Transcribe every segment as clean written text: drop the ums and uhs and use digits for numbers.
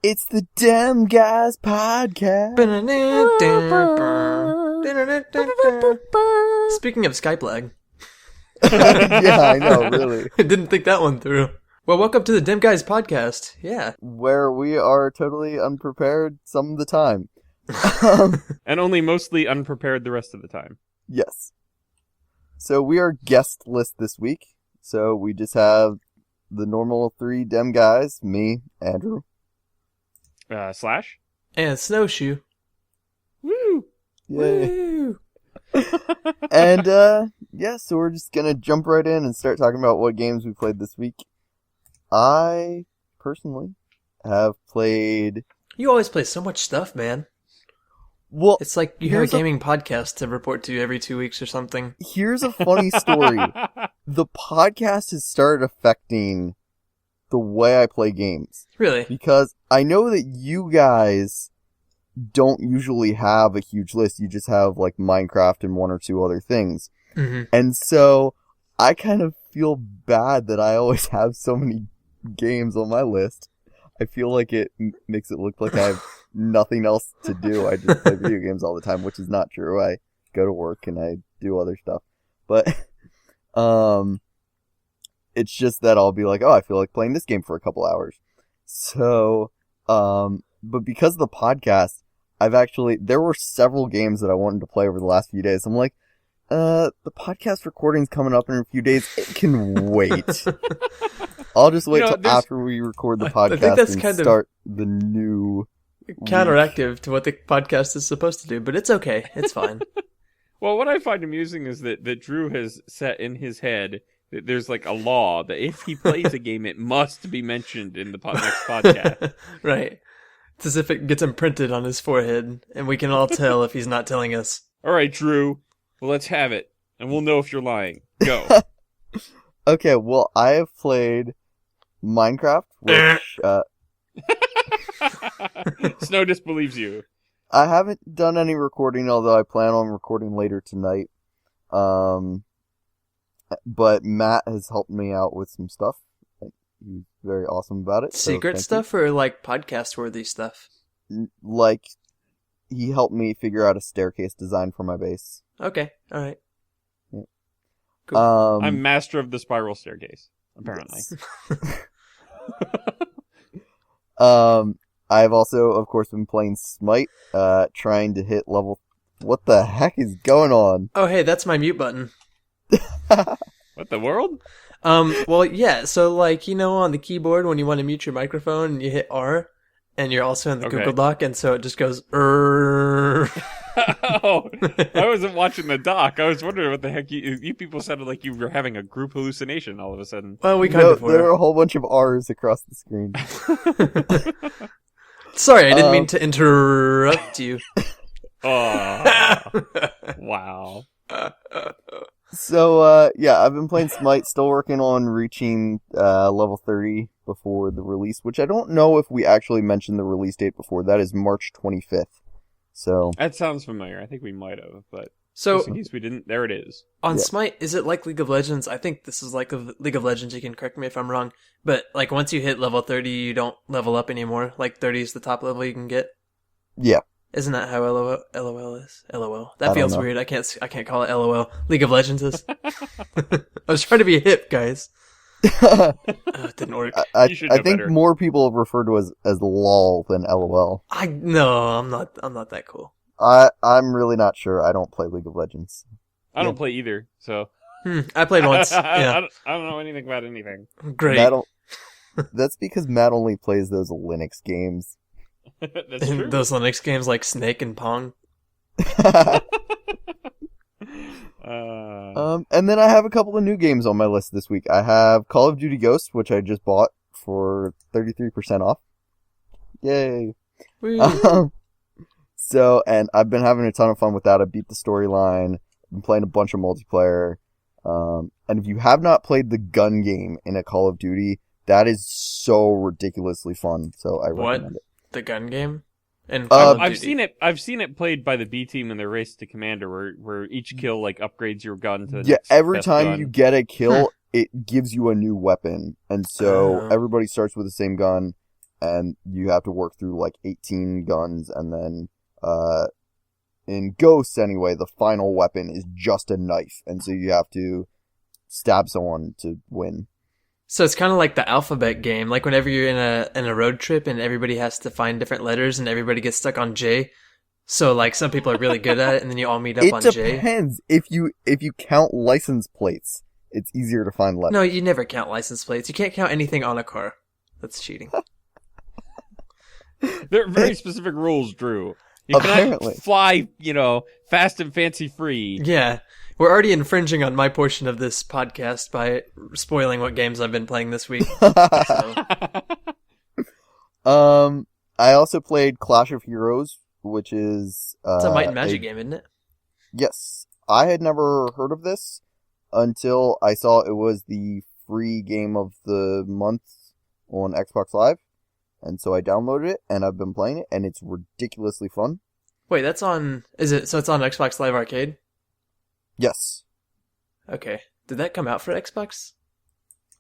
It's the Dem Guys podcast. Speaking of Skype lag. Yeah, I know, really. I didn't think that one through. Well, welcome to the Dem Guys podcast. Yeah. Where we are totally unprepared some of the time. And only mostly unprepared the rest of the time. Yes. So we are guestless this week. So we just have the normal three Dem Guys, me, Andrew. Slash? And Snowshoe. Woo! Yay. Woo! And, so we're just gonna jump right in and start talking about what games we played this week. I, personally, have played... You always play so much stuff, man. Well, it's like you have a gaming podcast to report to every 2 weeks or something. Here's a funny story. The podcast has started affecting the way I play games. Really? Because I know that you guys don't usually have a huge list. You just have, like, Minecraft and one or two other things. Mm-hmm. And so I kind of feel bad that I always have so many games on my list. I feel like it makes it look like I have nothing else to do. I just play video games all the time, which is not true. I go to work and I do other stuff. But, it's just that I'll be like, oh, I feel like playing this game for a couple hours. So, but because of the podcast, there were several games that I wanted to play over the last few days. I'm like, the podcast recording's coming up in a few days. It can wait. I'll just wait till after we record the podcast and start the new counteractive to what the podcast is supposed to do, but it's okay. It's fine. Well, what I find amusing is that Drew has set in his head that there's like a law that if he plays a game, it must be mentioned in the next podcast. Right. It's as if it gets imprinted on his forehead, and we can all tell if he's not telling us. All right, Drew. Well, let's have it, and we'll know if you're lying. Go. Okay, well, I have played Minecraft, which... Snow disbelieves you. I haven't done any recording, although I plan on recording later tonight. But Matt has helped me out with some stuff. He's very awesome about it. Secret stuff or like podcast-worthy stuff? Like, he helped me figure out a staircase design for my base. Okay, alright. Yeah. Cool. I'm master of the spiral staircase, apparently. Yes. I've also, of course, been playing Smite, trying to hit level... What the heck is going on? Oh, hey, that's my mute button. What the world? Well, yeah, so, like, you know, on the keyboard, when you want to mute your microphone, you hit R, and you're also in the Google Doc, and so it just goes, Oh, I wasn't watching the doc. I was wondering what the heck you people sounded like you were having a group hallucination all of a sudden. Well, we kind of were. There were a whole bunch of R's across the screen. Sorry, I didn't mean to interrupt you. Oh, wow. So, I've been playing Smite, still working on reaching level 30 before the release, which I don't know if we actually mentioned the release date before. That is March 25th. So that sounds familiar. I think we might have, but so just in case we didn't, there it is. On Smite, is it like League of Legends? I think this is like League of Legends. You can correct me if I'm wrong, but like once you hit level 30, you don't level up anymore. Like 30 is the top level you can get. Yeah. Isn't that how LOL is? LOL. That feels weird. I can't call it LOL. League of Legends is. I was trying to be hip, guys. It didn't work. I think more people have referred to as LOL than LOL. No, I'm not that cool. I'm really not sure. I don't play League of Legends. I don't play either, so. I played once. Yeah. I don't know anything about anything. Great. That's because Matt only plays those Linux games. That's true. Those Linux games like Snake and Pong. And then I have a couple of new games on my list this week. I have Call of Duty Ghost, which I just bought for 33% off. Yay! So, and I've been having a ton of fun with that. I beat the storyline. I've been playing a bunch of multiplayer. And if you have not played the gun game in a Call of Duty, that is so ridiculously fun. So I recommend it. The gun game? And Call of I've Duty. I've seen it played by the B team in the Race to Commander, where each kill like upgrades your gun to the next every best time gun. you get a kill, it gives you a new weapon, and so everybody starts with the same gun, and you have to work through like 18 guns, and then in Ghosts anyway, the final weapon is just a knife, and so you have to stab someone to win. So it's kind of like the alphabet game, like whenever you're in a road trip and everybody has to find different letters and everybody gets stuck on J. So like some people are really good at it, and then you all meet up on J. It depends. If you count license plates, it's easier to find letters. No, you never count license plates. You can't count anything on a car. That's cheating. There are very specific rules, Drew. You Apparently. cannot fly, fast and fancy free. Yeah. We're already infringing on my portion of this podcast by spoiling what games I've been playing this week. So. I also played Clash of Heroes, which is it's a Might and Magic game, isn't it? Yes. I had never heard of this until I saw it was the free game of the month on Xbox Live. And so I downloaded it, and I've been playing it, and it's ridiculously fun. Wait, that's on... So it's on Xbox Live Arcade? Yes. Okay. Did that come out for Xbox?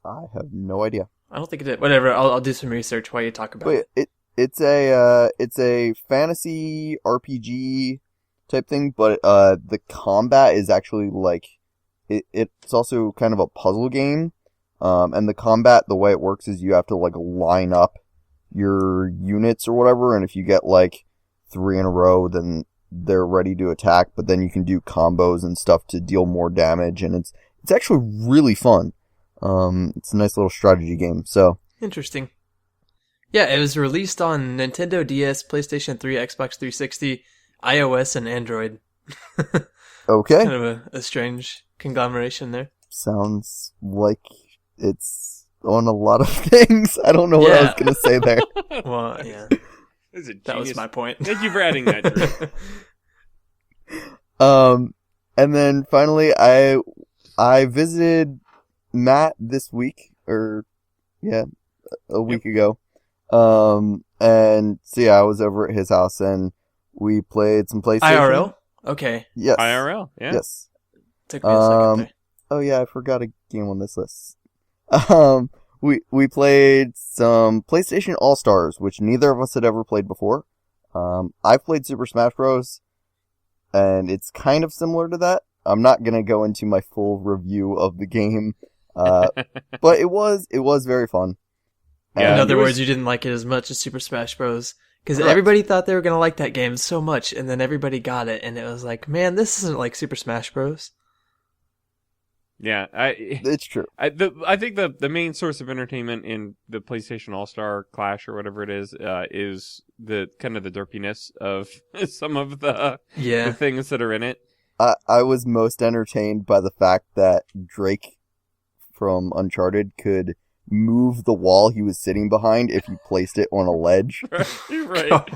I have no idea. I don't think it did. Whatever, I'll do some research while you talk about it. It's a fantasy RPG type thing, but the combat is actually like... It's also kind of a puzzle game, and the combat, the way it works is you have to like line up your units or whatever, and if you get like 3 in a row, then they're ready to attack, but then you can do combos and stuff to deal more damage, and it's actually really fun. It's a nice little strategy game, so. Interesting. Yeah, it was released on Nintendo DS, PlayStation 3, Xbox 360, iOS, and Android. Okay. Kind of a strange conglomeration there. Sounds like it's on a lot of things. I don't know what I was going to say there. Well, yeah. That was my point. Thank you for adding that, Drew. And then finally, I visited Matt this week, a week ago. And so yeah, I was over at his house and we played some PlayStation. IRL? Okay. Yes. IRL, yeah. Yes. Took me a second there. Oh yeah, I forgot a game on this list. We played some PlayStation All-Stars, which neither of us had ever played before. I've played Super Smash Bros. And it's kind of similar to that. I'm not gonna go into my full review of the game, but it was very fun. Yeah, in other words, you didn't like it as much as Super Smash Bros. Because everybody thought they were gonna like that game so much, and then everybody got it, and it was like, man, this isn't like Super Smash Bros. Yeah, it's true. I think the main source of entertainment in the PlayStation All-Star Clash or whatever it is the kind of the derpiness of some of the things that are in it. I was most entertained by the fact that Drake from Uncharted could move the wall he was sitting behind if you placed it on a ledge. Right.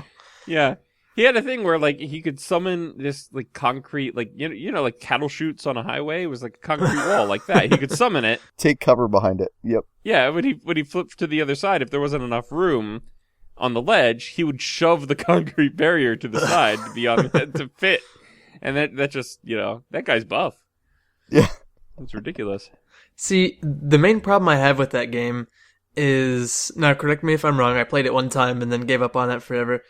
Yeah. He had a thing where, like, he could summon this, like, concrete, like, like cattle chutes on a highway. It was like a concrete wall like that. He could summon it. Take cover behind it. Yep. Yeah, when he flipped to the other side, if there wasn't enough room on the ledge, he would shove the concrete barrier to the side to fit. And that just, that guy's buff. Yeah. It's ridiculous. See, the main problem I have with that game is, now correct me if I'm wrong, I played it one time and then gave up on it forever,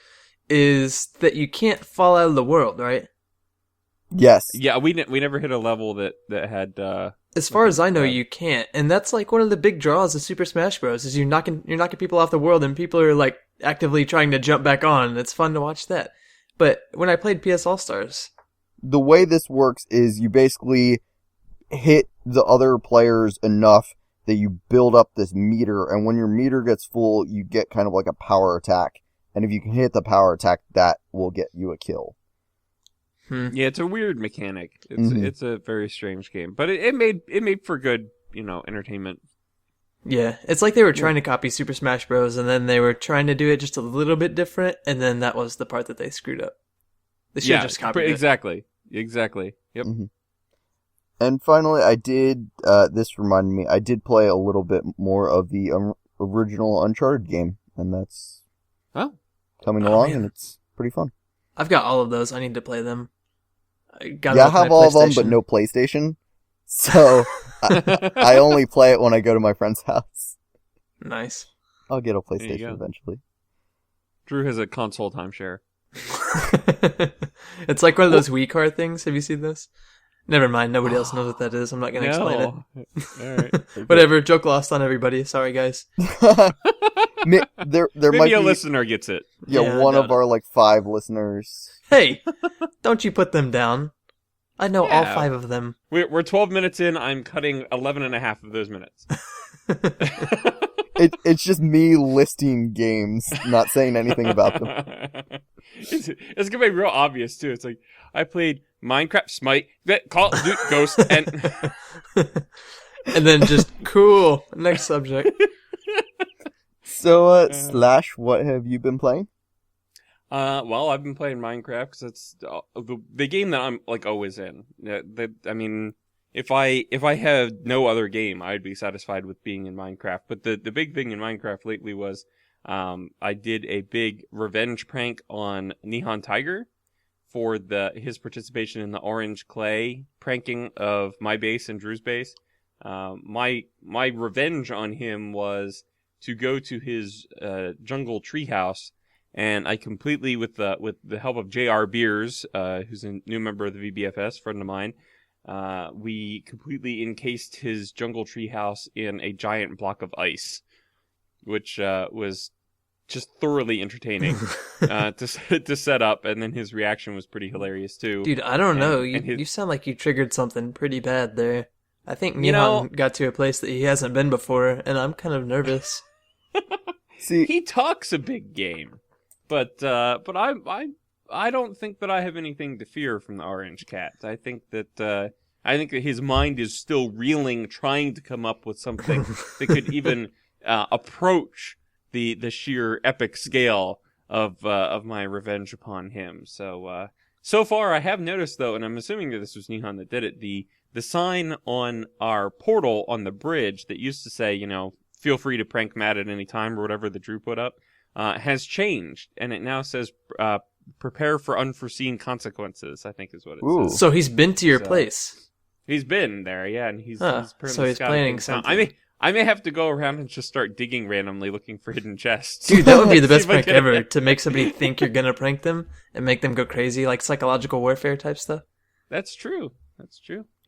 is that you can't fall out of the world, right? Yes. Yeah, we never hit a level that had... as far as I know, you can't. And that's like one of the big draws of Super Smash Bros. Is you're knocking people off the world and people are like actively trying to jump back on. It's fun to watch that. But when I played PS All-Stars... The way this works is you basically hit the other players enough that you build up this meter, and when your meter gets full, you get kind of like a power attack. And if you can hit the power attack, that will get you a kill. Yeah, it's a weird mechanic. It's a very strange game, but it made for good, entertainment. Yeah, it's like they were trying to copy Super Smash Bros. And then they were trying to do it just a little bit different, and then that was the part that they screwed up. They should have just copied it. Exactly. Yep. Mm-hmm. And finally, this reminded me, I did play a little bit more of the original Uncharted game, and that's coming along, and it's pretty fun. I've got all of those. I need to play them. I have all of them, but no PlayStation. So I only play it when I go to my friend's house. Nice. I'll get a PlayStation eventually. Drew has a console timeshare. It's like one of those Wii card things. Have you seen this? Never mind. Nobody else knows what that is. I'm not going to explain it. All right. Whatever. Joke lost on everybody. Sorry, guys. there Maybe might a be listener gets it. Yeah, one I of doubt our like 5 listeners. Hey, don't you put them down. I know all Yeah. 5 of them. We're 12 minutes in. I'm cutting 11 and a half of those minutes. It's just me listing games, not saying anything about them. It's gonna be real obvious too. It's like I played Minecraft, Smite, Call of Duty Ghost, and And then just, cool. Next subject. So, Slash, what have you been playing? well, I've been playing Minecraft because it's the game that I'm like always in. I mean, if I had no other game, I'd be satisfied with being in Minecraft. But the big thing in Minecraft lately was I did a big revenge prank on Neon Tiger for his participation in the Orange Clay pranking of my base and Drew's base. My revenge on him was to go to his jungle treehouse, and I completely, with the help of J.R. Beers, who's a new member of the VBFS, friend of mine, we completely encased his jungle treehouse in a giant block of ice, which was just thoroughly entertaining to set up, and then his reaction was pretty hilarious too. Dude, I don't know. You sound like you triggered something pretty bad there. I think Neon got to a place that he hasn't been before, and I'm kind of nervous. See, He talks a big game, but I don't think that I have anything to fear from the Orange Cat. I think that his mind is still reeling, trying to come up with something that could even approach the sheer epic scale of my revenge upon him. So far I have noticed though, and I'm assuming that this was Nehan that did it, the sign on our portal on the bridge that used to say, feel free to prank Matt at any time or whatever that Drew put up, has changed, and it now says prepare for unforeseen consequences, I think is what it Ooh. says. So he's been to your place. He's been there, yeah, and he's Huh, apparently so he's scouting planning things out. something. I may have to go around and just start digging randomly looking for hidden chests. Dude, that would be the See best if I prank can- ever, to make somebody think you're gonna prank them and make them go crazy, like psychological warfare type stuff. That's true.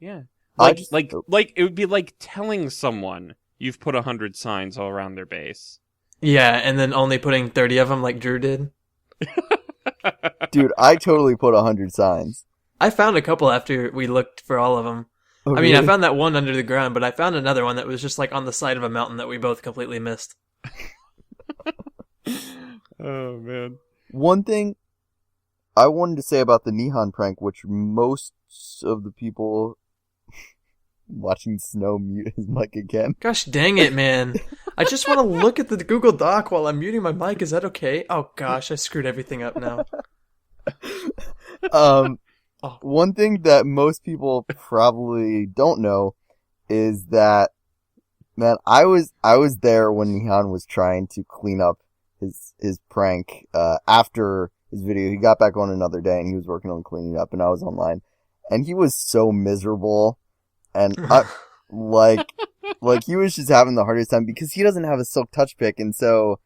Yeah. I Like it would be like telling someone you've put 100 signs all around their base. Yeah, and then only putting 30 of them like Drew did. dude, I totally put 100 signs. I found a couple after we looked for all of them. Oh, I mean, I really? found that one under the ground, but I found another one that was just like on the side of a mountain that we both completely missed. Oh man. One thing I wanted to say about the Neon prank, which most of the people watching Snow mute his mic again. Gosh dang it, man. I just want to look at the Google Doc while I'm muting my mic. Is that okay? Oh gosh, I screwed everything up now. Oh. One thing that most people probably don't know is that, man, I was there when Nehan was trying to clean up his prank after his video. He got back on another day and he was working on cleaning up, and I was online, and he was so miserable, and I, like he was just having the hardest time because he doesn't have a silk touch pick, and so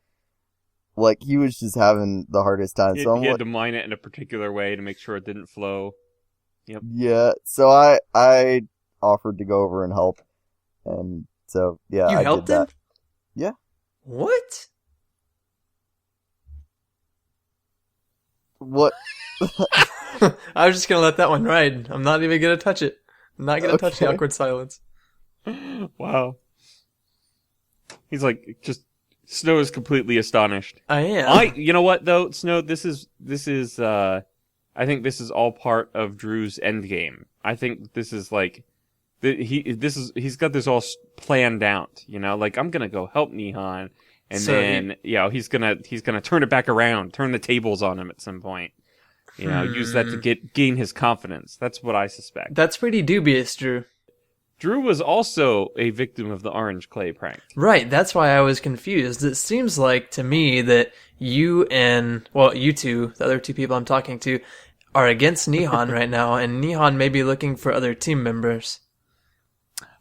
like he was just having the hardest time. He So had to mine it in a particular way to make sure it didn't flow. Yep. Yeah, so I offered to go over and help, and so yeah, You I helped did that. him? Yeah. What? What? I was just gonna let that one ride. I'm not even gonna touch it. I'm not gonna touch the Okay. awkward silence. Wow. He's like, just Snow is completely astonished. I am. You know what though, Snow, this is I think this is all part of Drew's end game. I think this is like he's got this all planned out, like I'm going to go help Nehan, and So then he's going to turn it back around, turn the tables on him at some point. Use that to gain his confidence. That's what I suspect. That's pretty dubious, Drew. Drew was also a victim of the Orange Clay prank. Right, that's why I was confused. It seems like to me that you and, well, you two, the other two people I'm talking to, are against Nehan right now, and Nehan may be looking for other team members.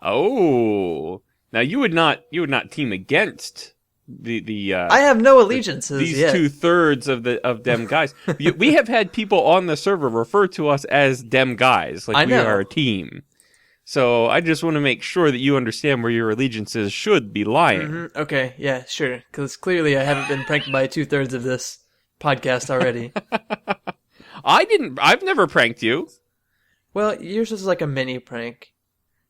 Oh, now you would not team against I have no allegiances these yet. 2/3 of Dem Guys. We have had people on the server refer to us as Dem Guys, like we are a team. So I just want to make sure that you understand where your allegiances should be lying. Mm-hmm. Okay, yeah, sure. Because clearly I haven't been pranked by 2/3 of this podcast already. I've never pranked you. Well, yours was like a mini prank.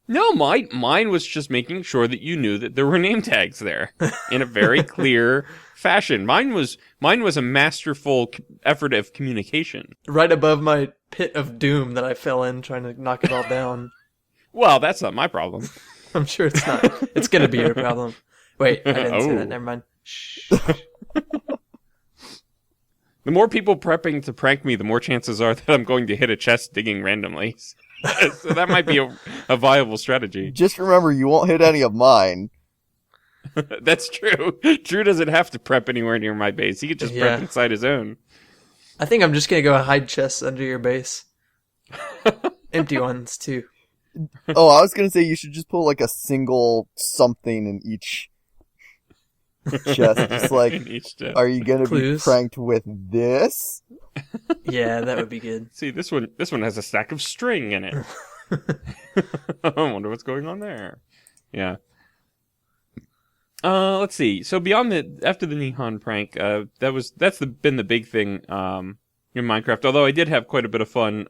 No, mine was just making sure that you knew that there were name tags there in a very clear fashion. Mine was a masterful effort of communication. Right above my pit of doom that I fell in trying to knock it all down. Well, that's not my problem. I'm sure it's not. It's gonna be your problem. Wait, I didn't say that. Never mind. Shh. The more people prepping to prank me, the more chances are that I'm going to hit a chest digging randomly. So that might be a viable strategy. Just remember, you won't hit any of mine. That's true. Drew doesn't have to prep anywhere near my base. He could just prep inside his own. I think I'm just gonna go hide chests under your base. Empty ones, too. Oh, I was gonna say you should just put like a single something in each chest. Just like, are you gonna be pranked with this? Yeah, that would be good. See, this one has a stack of string in it. I wonder what's going on there. Yeah. Let's see. So after the Nihon prank, that's been the big thing in Minecraft. Although I did have quite a bit of fun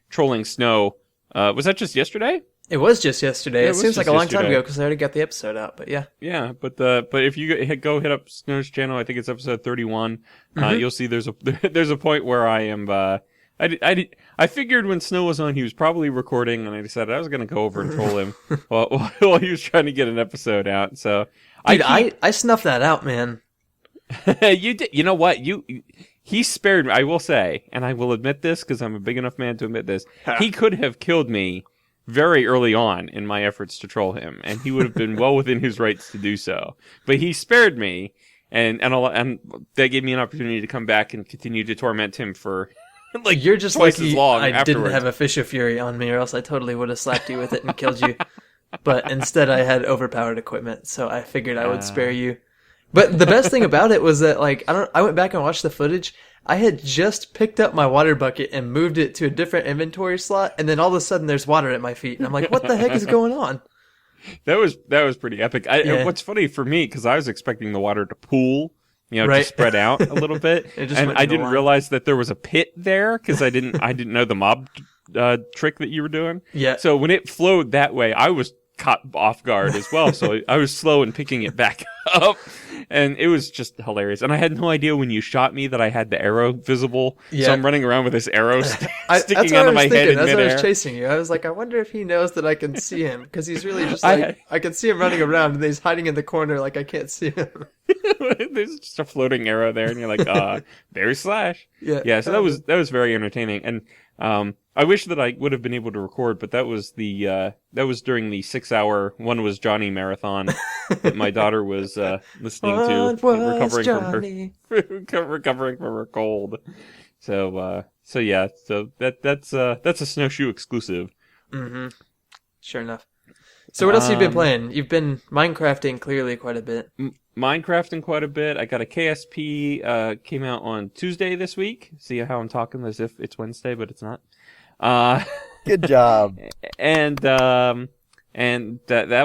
trolling Snow. Was that just yesterday? It was just yesterday. It seems like a long time ago because I already got the episode out. But yeah. Yeah, but if you go hit up Snow's channel, I think it's episode 31. You'll see there's a point where I am. I figured when Snow was on, he was probably recording, and I decided I was going to go over and troll him while he was trying to get an episode out. So dude, I snuffed that out, man. You did. You know what? He spared me. I will say, and I will admit this because I'm a big enough man to admit this. He could have killed me very early on in my efforts to troll him, and he would have been well within his rights to do so. But he spared me, and that gave me an opportunity to come back and continue to torment him for like you're just twice lucky as long. I afterwards. didn't have a Fish of Fury on me, or else I totally would have slapped you with it and killed you. But instead, I had overpowered equipment, so I figured I would spare you. But the best thing about it was that I went back and watched the footage. I had just picked up my water bucket and moved it to a different inventory slot, and then all of a sudden there's water at my feet, and I'm like, "What the heck is going on?" That was pretty epic. What's funny for me, because I was expecting the water to pool, to spread out a little bit, and I didn't realize that there was a pit there because I didn't know the mob trick that you were doing. Yeah. So when it flowed that way, I was caught off guard as well. So I was slow in picking it back up. And it was just hilarious. And I had no idea when you shot me that I had the arrow visible. Yeah. So I'm running around with this arrow sticking out of my head in midair. That's why I was chasing you. I was like, I wonder if he knows that I can see him. Because he's really just I can see him running around and he's hiding in the corner like I can't see him. There's just a floating arrow there and you're like, there's Slash. Yeah, so that was very entertaining. And I wish that I would have been able to record, but that was during the 6-hour One Was Johnny marathon that my daughter was listening to, recovering from her cold. So yeah, so that's a Snowshoe exclusive. Mm-hmm. Sure enough. So what else have you been playing? You've been Minecrafting clearly quite a bit. Minecrafting quite a bit. I got a KSP came out on Tuesday this week. See how I'm talking as if it's Wednesday, but it's not. Good job. And that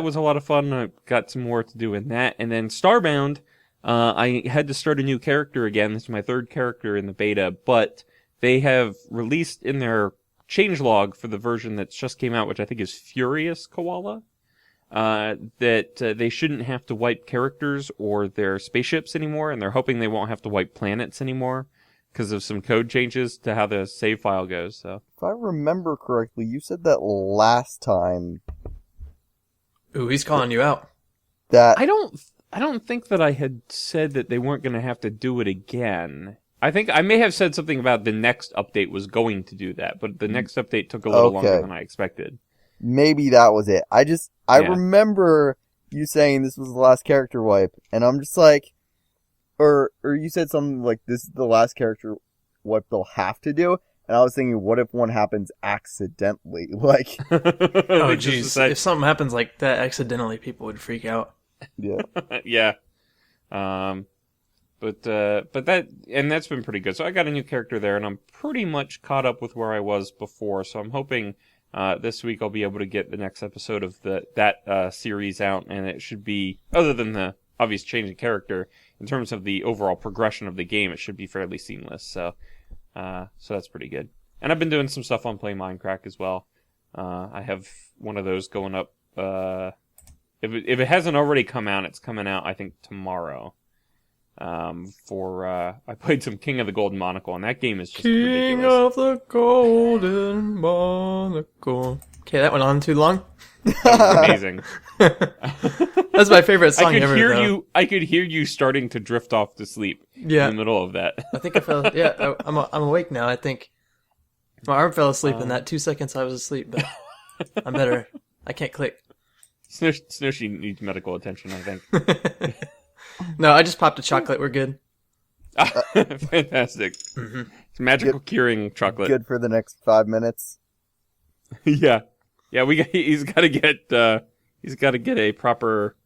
was a lot of fun. I got some more to do in that. And then Starbound, I had to start a new character again. This is my third character in the beta, but they have released in their changelog for the version that's just came out, which I think is Furious Koala, that they shouldn't have to wipe characters or their spaceships anymore, and they're hoping they won't have to wipe planets anymore because of some code changes to how the save file goes. So, if I remember correctly, you said that last time. Ooh, he's calling you out. That I don't think that I had said that they weren't going to have to do it again. I think I may have said something about the next update was going to do that, but the next update took a little longer than I expected. Maybe that was it. I remember you saying this was the last character wipe, and I'm just like, or you said something like, this is the last character wipe they'll have to do, and I was thinking, what if one happens accidentally? Like, oh jeez, if something happens like that accidentally, people would freak out. Yeah. Yeah. But that's been pretty good. So I got a new character there, and I'm pretty much caught up with where I was before. So I'm hoping this week I'll be able to get the next episode of that series out, and it should be, other than the obvious change in character, in terms of the overall progression of the game, it should be fairly seamless. So that's pretty good. And I've been doing some stuff on Play Minecraft as well. I have one of those going up. If it hasn't already come out, it's coming out, I think, tomorrow. I played some King of the Golden Monocle, and that game is just ridiculous. King of the Golden Monocle. Okay, that went on too long. That was amazing. That's my favorite song ever. I could hear you starting to drift off to sleep in the middle of that. I think I fell. Yeah, I'm awake now. I think my arm fell asleep in that 2 seconds I was asleep, but I'm better. I can't click. Snooshi needs medical attention, I think. No, I just popped a chocolate. We're good. Fantastic. Mm-hmm. It's magical curing chocolate. Good for the next 5 minutes. Yeah. He's got to get a proper,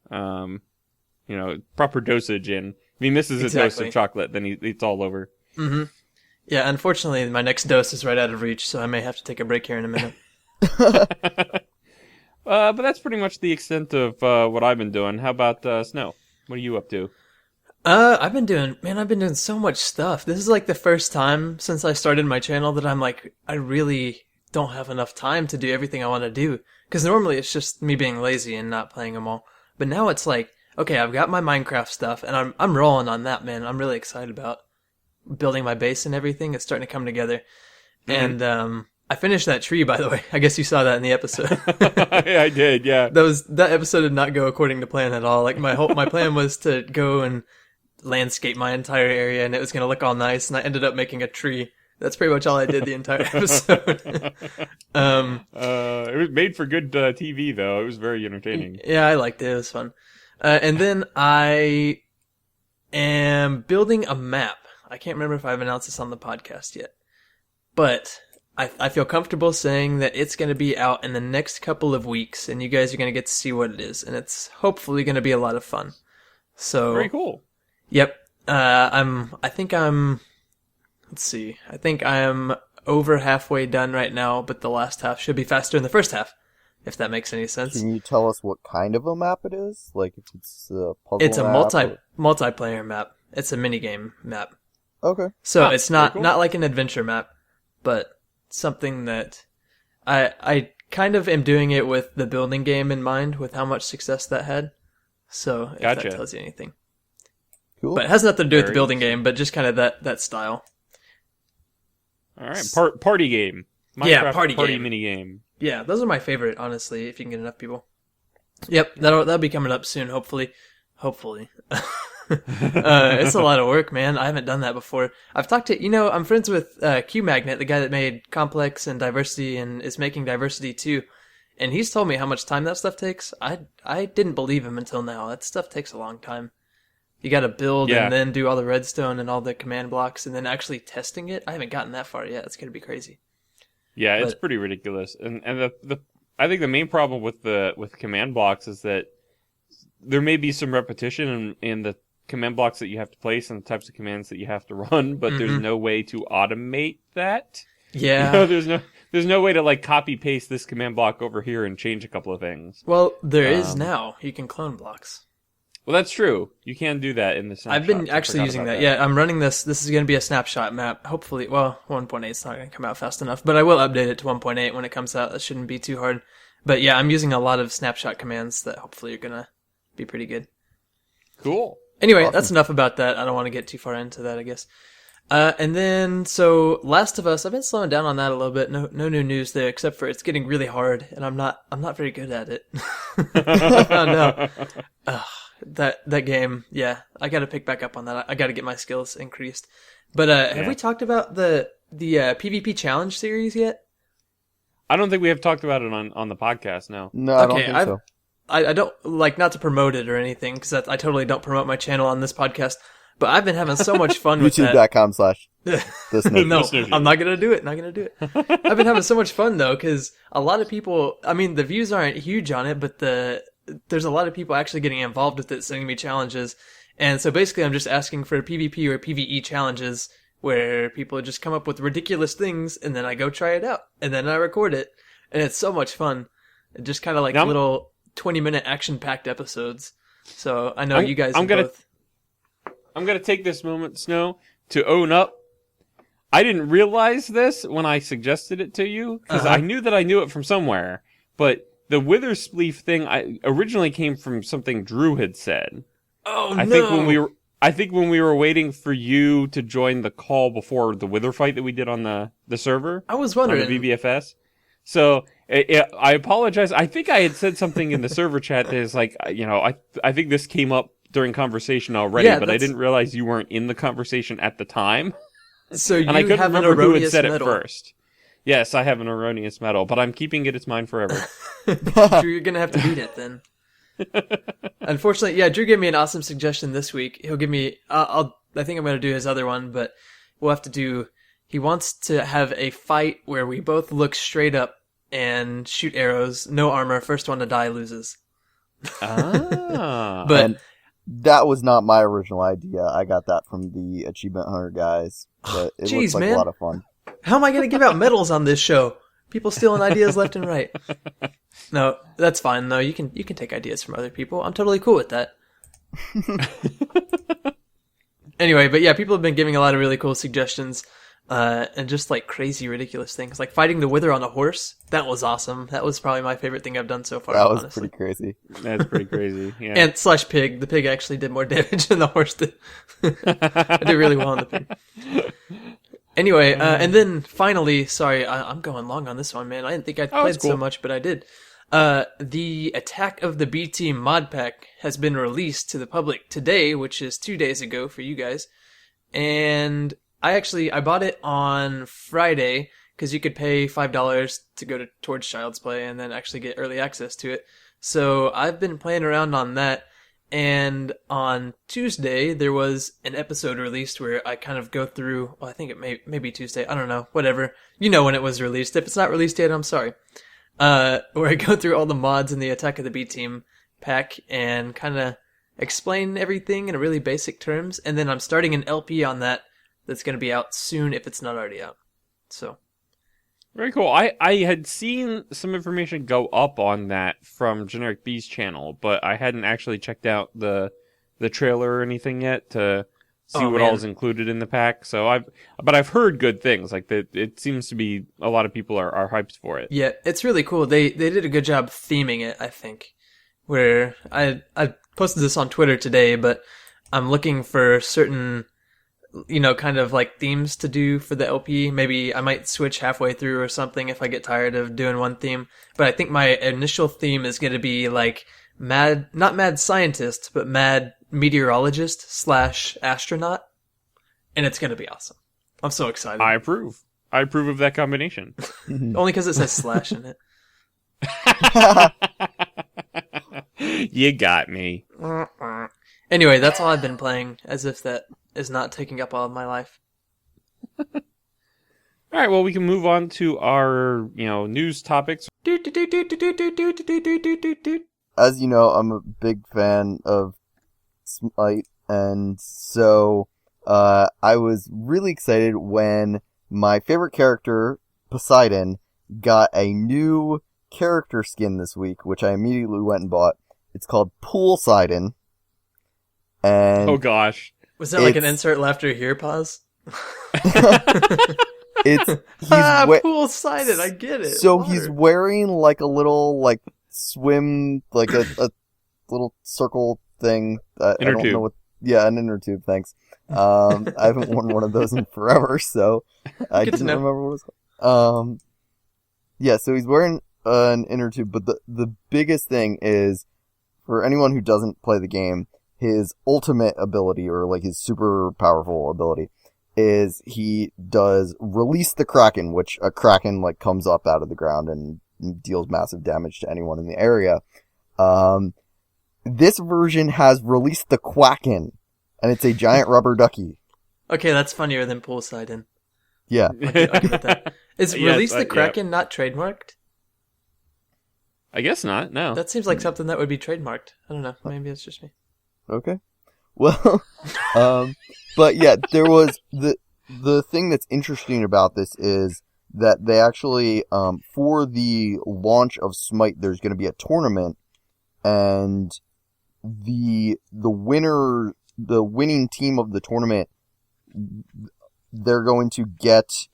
proper dosage in. If he misses a dose of chocolate, then it's all over. Mm-hmm. Yeah, unfortunately, my next dose is right out of reach, so I may have to take a break here in a minute. But that's pretty much the extent of what I've been doing. How about Snow? What are you up to? I've been doing so much stuff. This is like the first time since I started my channel that I'm like, I really don't have enough time to do everything I want to do. Because normally it's just me being lazy and not playing them all. But now it's like, okay, I've got my Minecraft stuff and I'm rolling on that, man. I'm really excited about building my base and everything. It's starting to come together. Mm-hmm. And I finished that tree, by the way. I guess you saw that in the episode. I did, yeah. That episode did not go according to plan at all. Like my plan was to go and landscape my entire area, and it was going to look all nice. And I ended up making a tree. That's pretty much all I did the entire episode. It was made for good TV, though. It was very entertaining. Yeah, I liked it. It was fun. And then I am building a map. I can't remember if I've announced this on the podcast yet, but I feel comfortable saying that it's going to be out in the next couple of weeks, and you guys are going to get to see what it is, and it's hopefully going to be a lot of fun. So very cool. Yep. I think I'm over halfway done right now, but the last half should be faster than the first half, if that makes any sense. Can you tell us what kind of a map it is? Like if it's a puzzle It's a map multiplayer map. It's a minigame map. Okay. So it's not cool. not like an adventure map, but something that I kind of am doing it with the building game in mind, with how much success that had. So if that tells you anything. Cool. But it has nothing to do with the building game, but just kind of that style. All right, party game. Minecraft Party game. Mini game. Yeah, those are my favorite, honestly, if you can get enough people. Yep, that'll be coming up soon, hopefully. It's a lot of work, man. I haven't done that before. I've talked to, I'm friends with Q Magnet, the guy that made Complex and Diversity and is making Diversity 2. And he's told me how much time that stuff takes. I didn't believe him until now. That stuff takes a long time. You gotta build and then do all the redstone and all the command blocks and then actually testing it. I haven't gotten that far yet. It's gonna be crazy. Yeah, it's pretty ridiculous. And I think the main problem with command blocks is that there may be some repetition in the command blocks that you have to place and the types of commands that you have to run, but there's no way to automate that. Yeah. There's no way to like copy paste this command block over here and change a couple of things. Well, there is now. You can clone blocks. Well, that's true. You can do that in the snapshot. I've been actually using that. Yeah, I'm running this. This is going to be a snapshot map. Hopefully, 1.8 is not going to come out fast enough, but I will update it to 1.8 when it comes out. That shouldn't be too hard. But yeah, I'm using a lot of snapshot commands that hopefully are going to be pretty good. Cool. Anyway, That's enough about that. I don't want to get too far into that, I guess. And then, so Last of Us, I've been slowing down on that a little bit. No new news there, except for it's getting really hard, and I'm not very good at it. I found out. That game, yeah, I got to pick back up on that. I got to get my skills increased. But have we talked about the PvP challenge series yet? I don't think we have talked about it on the podcast. No. No, I don't think so. I don't like, not to promote it or anything, because I totally don't promote my channel on this podcast. But I've been having so much fun with that. YouTube.com/listener. No, I'm not gonna do it. I've been having so much fun though, because a lot of people. I mean, the views aren't huge on it, but there's a lot of people actually getting involved with it, sending me challenges, And so basically I'm just asking for PvP or PvE challenges where people just come up with ridiculous things and then I go try it out and then I record it. And it's so much fun. Just kind of like little 20-minute action-packed episodes. So I know you guys both... I'm going to take this moment, Snow, to own up. I didn't realize this when I suggested it to you, because I knew that I knew it from somewhere. But the Witherspleef thing originally came from something Drew had said. Oh, I think when we were waiting for you to join the call before the Wither fight that we did on the server. I was wondering. On the BBFS. So, I apologize. I think I had said something in the server chat that is like, I think this came up during conversation already, but I didn't realize you weren't in the conversation at the time. So and I couldn't have remember an who erroneous had said medal. it first. Yes, I have an erroneous medal, but I'm keeping it. It's mine forever. Drew, you're going to have to beat it then. Unfortunately, yeah, Drew gave me an awesome suggestion this week. He'll give me, I think I'm going to do his other one, but we'll have to do, he wants to have a fight where we both look straight up and shoot arrows, no armor, first one to die loses. Ah. But and that was not my original idea. I got that from the Achievement Hunter guys, but it looks like a lot of fun. How am I going to give out medals on this show? People stealing ideas left and right. No, that's fine though. You can take ideas from other people. I'm totally cool with that. Anyway, but yeah, people have been giving a lot of really cool suggestions, and just like crazy, ridiculous things, like fighting the Wither on a horse. That was awesome. That was probably my favorite thing I've done so far. That was honestly. pretty crazy. That's pretty crazy. Yeah. And / pig. The pig actually did more damage than the horse did. I did really well on the pig. Anyway, and then finally, sorry, I'm going long on this one, man. I didn't think I'd played so much, but I did. The Attack of the B Team mod pack has been released to the public today, which is 2 days ago for you guys. And I bought it on Friday because you could pay $5 to go towards Child's Play and then actually get early access to it. So I've been playing around on that. And on Tuesday, there was an episode released where I kind of go through, well, I think it may be Tuesday, I don't know, whatever. You know when it was released. If it's not released yet, I'm sorry. Where I go through all the mods in the Attack of the B-Team pack and kind of explain everything in really basic terms. And then I'm starting an LP on that's going to be out soon if it's not already out. So... Very cool. I had seen some information go up on that from Generic B's channel, but I hadn't actually checked out the trailer or anything yet to see what all is included in the pack. So I've heard good things. Like it seems to be a lot of people are hyped for it. Yeah, it's really cool. They did a good job theming it, I think. Where I posted this on Twitter today, but I'm looking for certain, kind of like themes to do for the LP. Maybe I might switch halfway through or something if I get tired of doing one theme. But I think my initial theme is going to be like not mad scientist, but mad meteorologist / astronaut. And it's going to be awesome. I'm so excited. I approve. I approve of that combination. Only because it says / in it. You got me. Anyway, that's all I've been playing, as if that is not taking up all of my life. All right, well, we can move on to our, news topics. As you know, I'm a big fan of Smite, and so I was really excited when my favorite character, Poolseidon, got a new character skin this week, which I immediately went and bought. It's called Poolseidon. And oh gosh. Was that like an insert laughter here pause? Poolseidon, I get it. So Water. he's wearing like a little swim, like a little circle thing. I don't know what. Yeah, an inner tube. Thanks. I haven't worn one of those in forever, so I didn't remember what it was called. Yeah, so he's wearing an inner tube, but the biggest thing is, for anyone who doesn't play the game, his ultimate ability, or like his super powerful ability, is he does release the Kraken, which a Kraken like comes up out of the ground and deals massive damage to anyone in the area. This version has released the Quacken, and it's a giant rubber ducky. Okay, that's funnier than Poolseidon. Yeah. I'll give it that. Is release the Kraken not trademarked? I guess not, no. That seems like something that would be trademarked. I don't know, maybe it's just me. Okay. Well, but yeah, there was the thing that's interesting about this is that they actually, for the launch of Smite, there's going to be a tournament, and the winning team of the tournament, they're going to get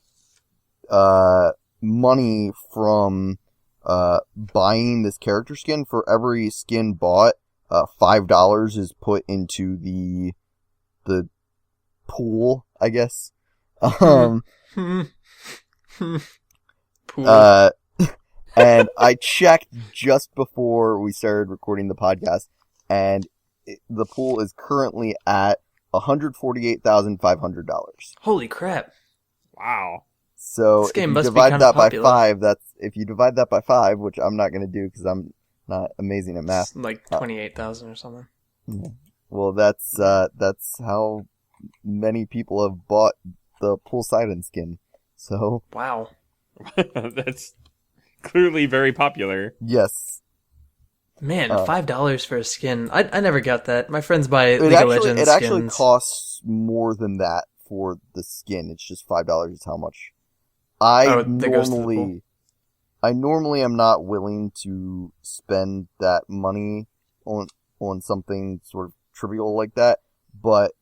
money from buying this character skin. For every skin bought, $5 is put into the pool, I guess. Pool. And I checked just before we started recording the podcast, and the pool is currently at $148,500. Holy crap! Wow. So This game if you must be divide kinda that by popular. 5, if you divide that by 5, which I'm not going to do because I'm not amazing at math. It's like 28,000 or something. Well, that's how many people have bought the Poolseidon skin. So Wow. That's clearly very popular. yes, Man, $5 for a skin. I never got that. My friends buy it League of Legends skins. actually costs more than that for the skin. It's just $5 is how much. That goes to the pool. I normally am not willing to spend that money on something sort of trivial like that, but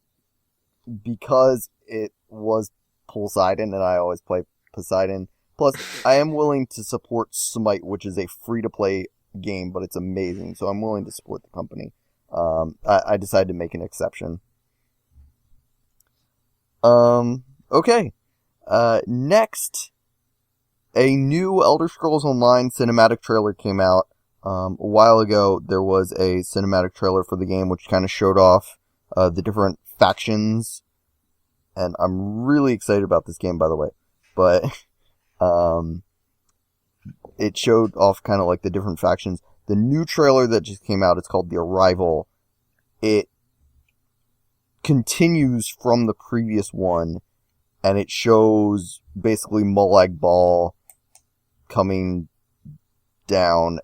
because it was Poolseidon and I always play Poseidon, plus I am willing to support Smite, which is a free-to-play game, but it's amazing, so I'm willing to support the company. I decided to make an exception. Okay. Next, a new Elder Scrolls Online cinematic trailer came out. A while ago, there was a cinematic trailer for the game which kind of showed off the different factions, and I'm really excited about this game, by the way. But it showed off kind of like the different factions. The new trailer that just came out, it's called The Arrival. It continues from the previous one, and it shows basically Molag Bal coming down,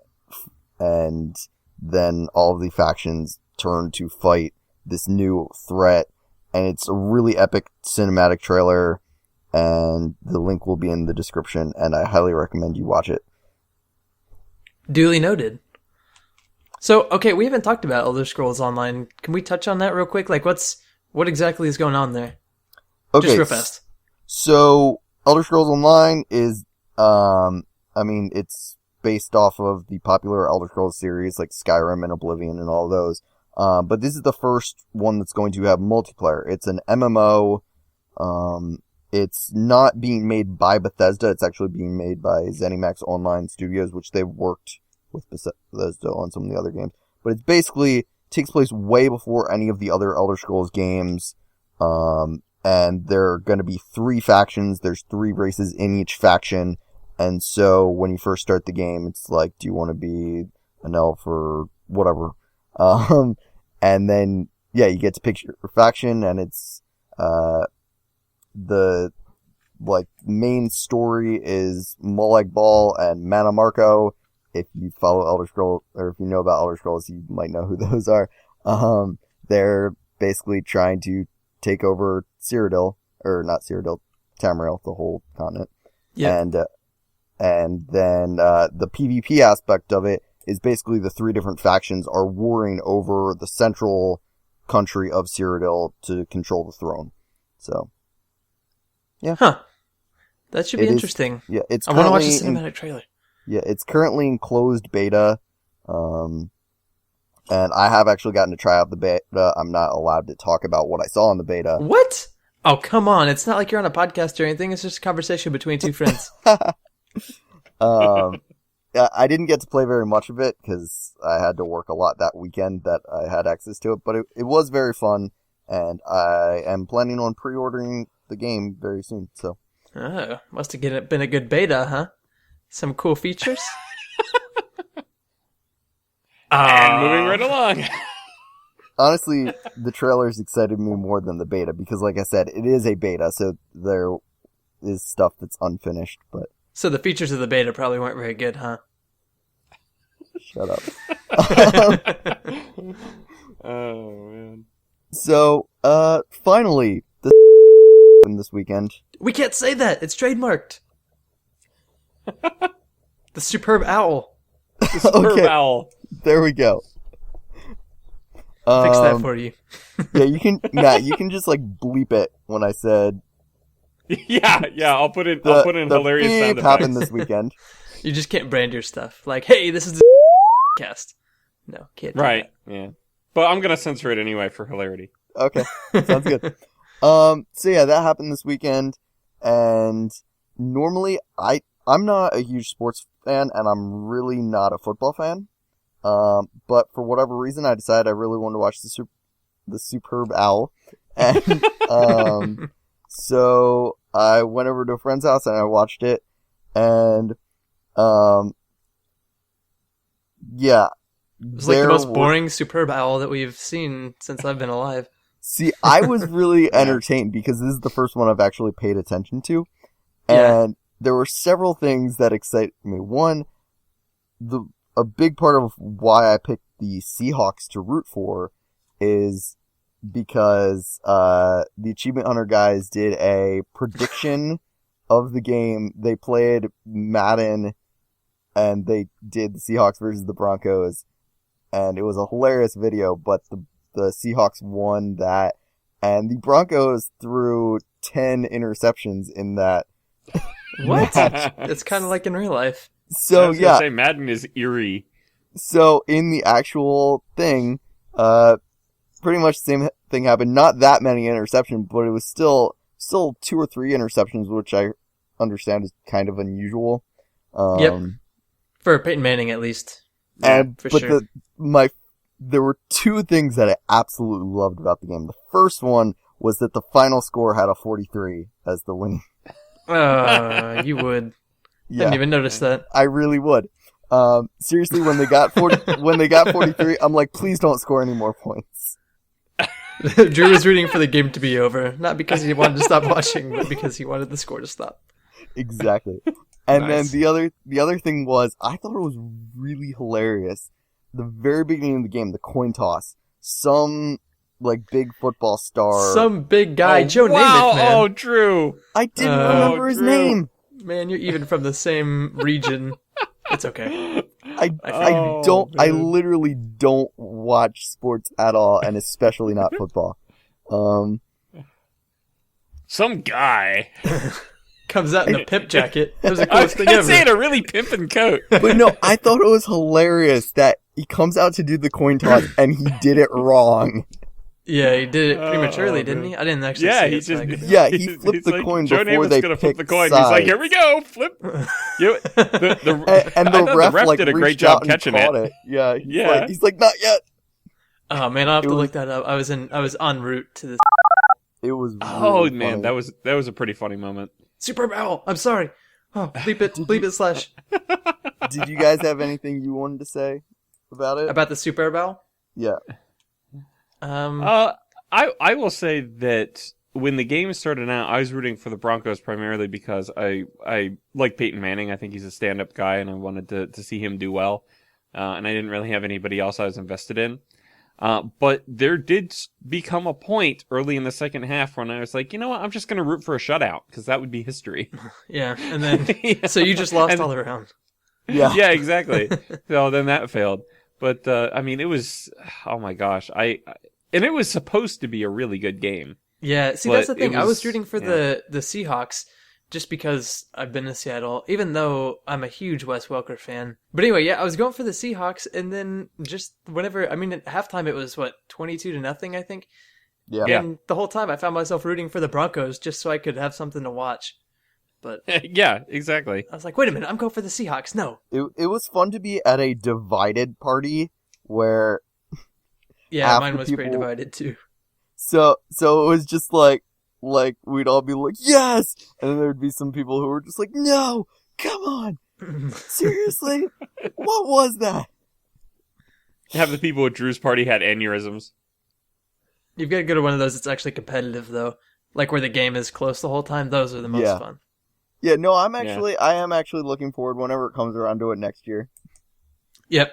and then all of the factions turn to fight this new threat, and it's a really epic cinematic trailer, and the link will be in the description, and I highly recommend you watch it. Duly noted. So, okay, we haven't talked about Elder Scrolls Online. Can we touch on that real quick? Like, what exactly is going on there? Okay, Just real fast. So, Elder Scrolls Online is, it's based off of the popular Elder Scrolls series, like Skyrim and Oblivion and all those. But this is the first one that's going to have multiplayer. It's an MMO. It's not being made by Bethesda. It's actually being made by ZeniMax Online Studios, which they've worked with Bethesda on some of the other games. But it basically takes place way before any of the other Elder Scrolls games. And there are going to be 3 factions. There's 3 races in each faction. And so when you first start the game, it's like, do you want to be an elf or whatever? And then, yeah, you get to pick your faction, and it's, the, like, main story is Molag Bal and Mana Marco. If you follow Elder Scrolls, or if you know about Elder Scrolls, you might know who those are. They're basically trying to take over Cyrodiil, or not Cyrodiil, Tamriel, the whole continent. Yeah. And then, the PvP aspect of it is basically the 3 different factions are warring over the central country of Cyrodiil to control the throne. So, yeah. Huh. That should be interesting. Yeah, it's I want to watch the cinematic trailer. Yeah, it's currently in closed beta. And I have actually gotten to try out the beta. I'm not allowed to talk about what I saw in the beta. What? Oh, come on. It's not like you're on a podcast or anything. It's just a conversation between 2 friends. I didn't get to play very much of it because I had to work a lot that weekend that I had access to it, but it was very fun, and I am planning on pre-ordering the game very soon, so. Oh, must have been a good beta, huh? Some cool features? And moving right along. Honestly, the trailers excited me more than the beta, because like I said, it is a beta, so there is stuff that's unfinished, but... So the features of the beta probably weren't very good, huh? Shut up. Oh, man. So, finally, this weekend. We can't say that. It's trademarked. The superb owl. The superb owl. There we go. Fix that for you. Yeah, you can, Matt, you can just like bleep it when I said. Yeah, I'll put in hilarious sound effects. Happened this weekend. You just can't brand your stuff. Like, hey, this is the cast. No, can't do Right, that. yeah. But I'm gonna censor it anyway for hilarity. Okay, sounds good. So yeah, that happened this weekend, and normally I'm not a huge sports fan, and I'm really not a football fan. But for whatever reason, I decided I really wanted to watch the superb owl, and so I went over to a friend's house and I watched it, and yeah. It was like the most boring superb owl that we've seen since I've been alive. See, I was really entertained because this is the first one I've actually paid attention to. And there were several things that excited me. One, a big part of why I picked the Seahawks to root for is because the Achievement Hunter guys did a prediction of the game. They played Madden, and they did the Seahawks versus the Broncos. And it was a hilarious video, but the Seahawks won that, and the Broncos threw 10 interceptions in that. What? match. It's kind of like in real life. So I was gonna say Madden is eerie. So in the actual thing, pretty much the same thing happened. Not that many interceptions, but it was still 2 or 3 interceptions, which I understand is kind of unusual. Yep. For Peyton Manning, at least. There were 2 things that I absolutely loved about the game. The first one was that the final score had a 43 as the winning. You would. Yeah, Didn't even notice that. I really would. Seriously, when they got 43, I'm like, please don't score any more points. Drew was rooting for the game to be over, not because he wanted to stop watching, but because he wanted the score to stop. Exactly. And Nice. then the other thing was, I thought it was really hilarious. The very beginning of the game, the coin toss. Some like big football star. Some big guy, Joe Namath, man. Oh, Drew. I didn't remember his Drew. name. Man, you're even from the same region. It's okay. I literally don't watch sports at all, and especially not football. Some guy. Comes out in a pimp jacket. It was the I was coolest thing gonna ever. say in a really pimpin' coat. But no, I thought it was hilarious that he comes out to do the coin toss, and he did it wrong. Yeah, he did it prematurely, didn't man. he? I didn't actually Yeah, see he it. so I just could- He flipped he's the like, coin Joe before Namath's they gonna flip the picked coin. sides. He's like, here we go, flip. And I the thought ref did like a great reached job out and catching caught it. it. Yeah, Yeah. He's like, not yet. Oh man, I'll have to was- look that up. I was en route to the It was. Oh really man, funny. that was a pretty funny moment. Superb Owl. I'm sorry. Oh, bleep it slash. Did you guys have anything you wanted to say about it? About the Superb Owl? Yeah. I will say that when the game started out, I was rooting for the Broncos primarily because I like Peyton Manning. I think he's a stand-up guy, and I wanted to see him do well. And I didn't really have anybody else I was invested in. But there did become a point early in the second half when I was like, you know what, I'm just going to root for a shutout because that would be history. Yeah, and then Yeah. so you just lost And- all around. Yeah. Yeah, exactly. So then that failed. But I mean, it was, oh my gosh, and it was supposed to be a really good game. Yeah, see, But that's the thing. it I was was- rooting for the Seahawks just because I've been to Seattle, even though I'm a huge Wes Welker fan. But anyway, yeah, I was going for the Seahawks, and then just whenever, I mean, at halftime it was, 22-0, I think? Yeah. And the whole time I found myself rooting for the Broncos just so I could have something to watch. But Yeah, exactly. I was like, wait a minute, I'm going for the Seahawks. No. It was fun to be at a divided party where Yeah, Half mine the was pretty people- divided too. so it was just like we'd all be like, yes, and then there'd be some people who were just like, no, come on, seriously, what was that? Have the people at Drew's party had aneurysms. You've got to go to one of those that's actually competitive, though. Like where the game is close the whole time. Those are the most Yeah. fun. Yeah, no, I am actually looking forward whenever it comes around to it next year. Yep.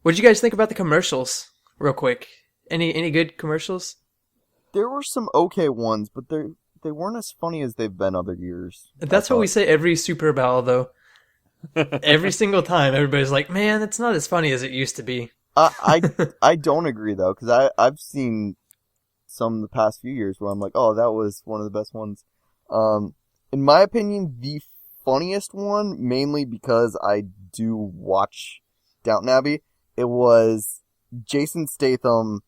What did you guys think about the commercials, real quick? Any good commercials? There were some okay ones, but they weren't as funny as they've been other years. That's what we say every Super Bowl, though. Every single time, everybody's like, "Man, it's not as funny as it used to be." I don't agree though, because I've seen some the past few years where I'm like, oh, that was one of the best ones. In my opinion, the funniest one, mainly because I do watch Downton Abbey, it was Jason Statham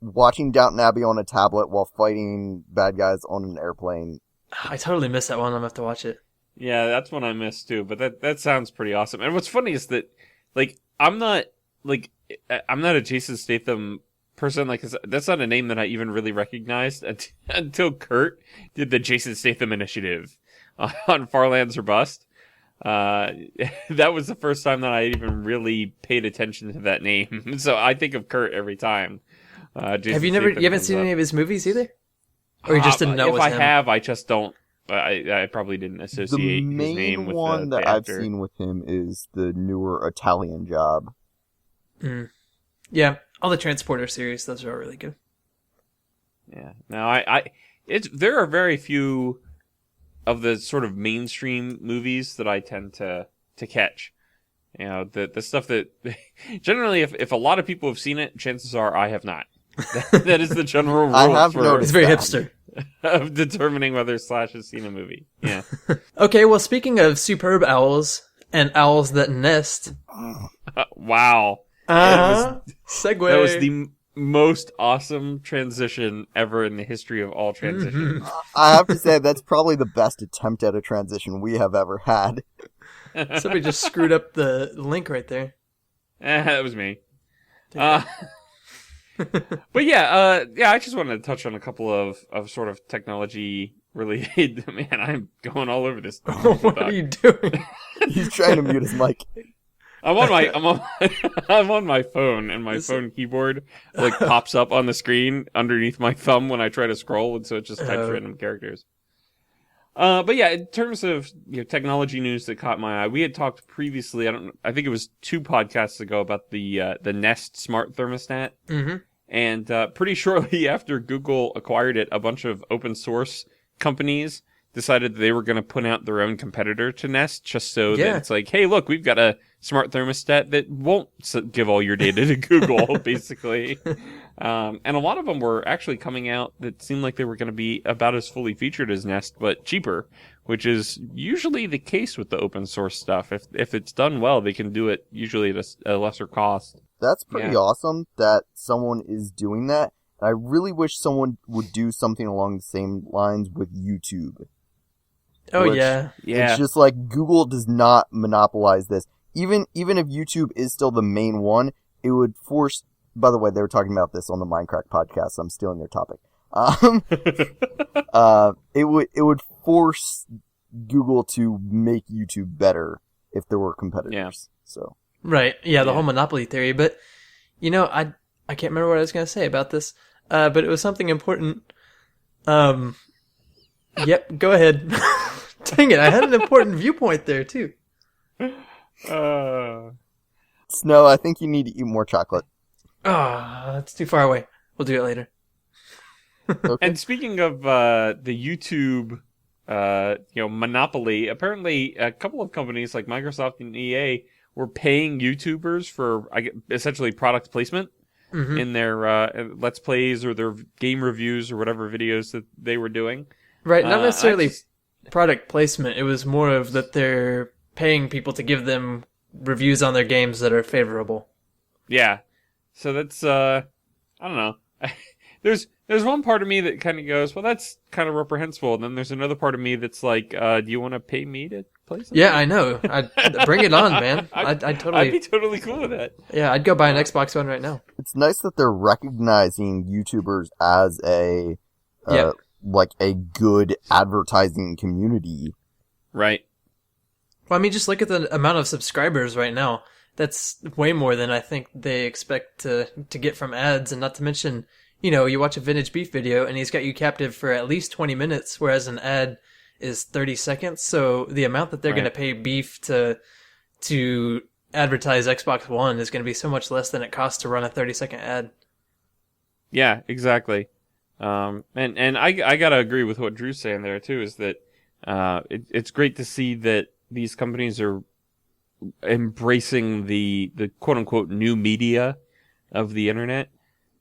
watching Downton Abbey on a tablet while fighting bad guys on an airplane. I totally missed that one. I'm gonna have to watch it. Yeah, that's one I missed too. But that sounds pretty awesome. And what's funny is that, like, I'm not a Jason Statham person. Like, that's not a name that I even really recognized until Kurt did the Jason Statham initiative on Far Lands or Bust. That was the first time that I even really paid attention to that name. So I think of Kurt every time. You haven't seen any of his movies either? Or you just didn't know it was him? If I have, I just don't. I probably didn't associate his name with the one that actor. I've seen with him is the newer Italian Job. Mm. Yeah, all the Transporter series, those are all really good. Yeah. Now, there are very few of the sort of mainstream movies that I tend to catch. You know, the stuff that generally, if a lot of people have seen it, chances are I have not. That is the general rule. I have noticed. It's very that. hipster. Of determining whether Slash has seen a movie. Yeah. Okay, well, speaking of superb owls and owls that nest. Wow. Segue. That was the most awesome transition ever in the history of all transitions. I have to say, that's probably the best attempt at a transition we have ever had. Somebody just screwed up the link right there. That was me. But yeah, I just wanted to touch on a couple of sort of technology related. Man, I'm going all over this. What are you doing? He's trying to mute his mic. I'm on my phone, and my phone keyboard like pops up on the screen underneath my thumb when I try to scroll, and so it just types random characters. But yeah, in terms of technology news that caught my eye, we had talked previously. I think it was 2 podcasts ago about the Nest smart thermostat. Mm-hmm. And pretty shortly after Google acquired it, a bunch of open source companies decided that they were going to put out their own competitor to Nest, just so that it's like, hey, look, we've got a smart thermostat that won't give all your data to Google, basically. And a lot of them were actually coming out that seemed like they were going to be about as fully featured as Nest, but cheaper, which is usually the case with the open source stuff. If it's done well, they can do it usually at a lesser cost. That's pretty awesome that someone is doing that. I really wish someone would do something along the same lines with YouTube. Oh, yeah. It's just like Google does not monopolize this. Even if YouTube is still the main one, it would force... By the way, they were talking about this on the Minecraft podcast, so I'm stealing their topic. It would force Google to make YouTube better if there were competitors. Yeah. So... Right, yeah, the whole monopoly theory, but, I can't remember what I was going to say about this, but it was something important. Yep, go ahead. Dang it, I had an important viewpoint there, too. Snow, I think you need to eat more chocolate. That's too far away. We'll do it later. Okay. And speaking of the YouTube, monopoly, apparently a couple of companies like Microsoft and EA were paying YouTubers for essentially product placement in their Let's Plays or their game reviews or whatever videos that they were doing. Right, not necessarily product placement. It was more of that they're paying people to give them reviews on their games that are favorable. Yeah. So that's, I don't know. There's one part of me that kind of goes, well, that's kind of reprehensible. And then there's another part of me that's like, do you want to pay me to play something? Yeah, I know. Bring it on, man. I'd be totally cool with that. Yeah, I'd go buy an Xbox One right now. It's nice that they're recognizing YouTubers as a good advertising community. Right. Well, I mean, just look at the amount of subscribers right now. That's way more than I think they expect to get from ads, and not to mention, you watch a Vintage Beef video and he's got you captive for at least 20 minutes, whereas an ad is 30 seconds. So the amount that they're going to pay Beef to advertise Xbox One is going to be so much less than it costs to run a 30-second ad. Yeah, exactly. And I gotta agree with what Drew's saying there too. Is that it's great to see that these companies are embracing the quote unquote new media of the internet,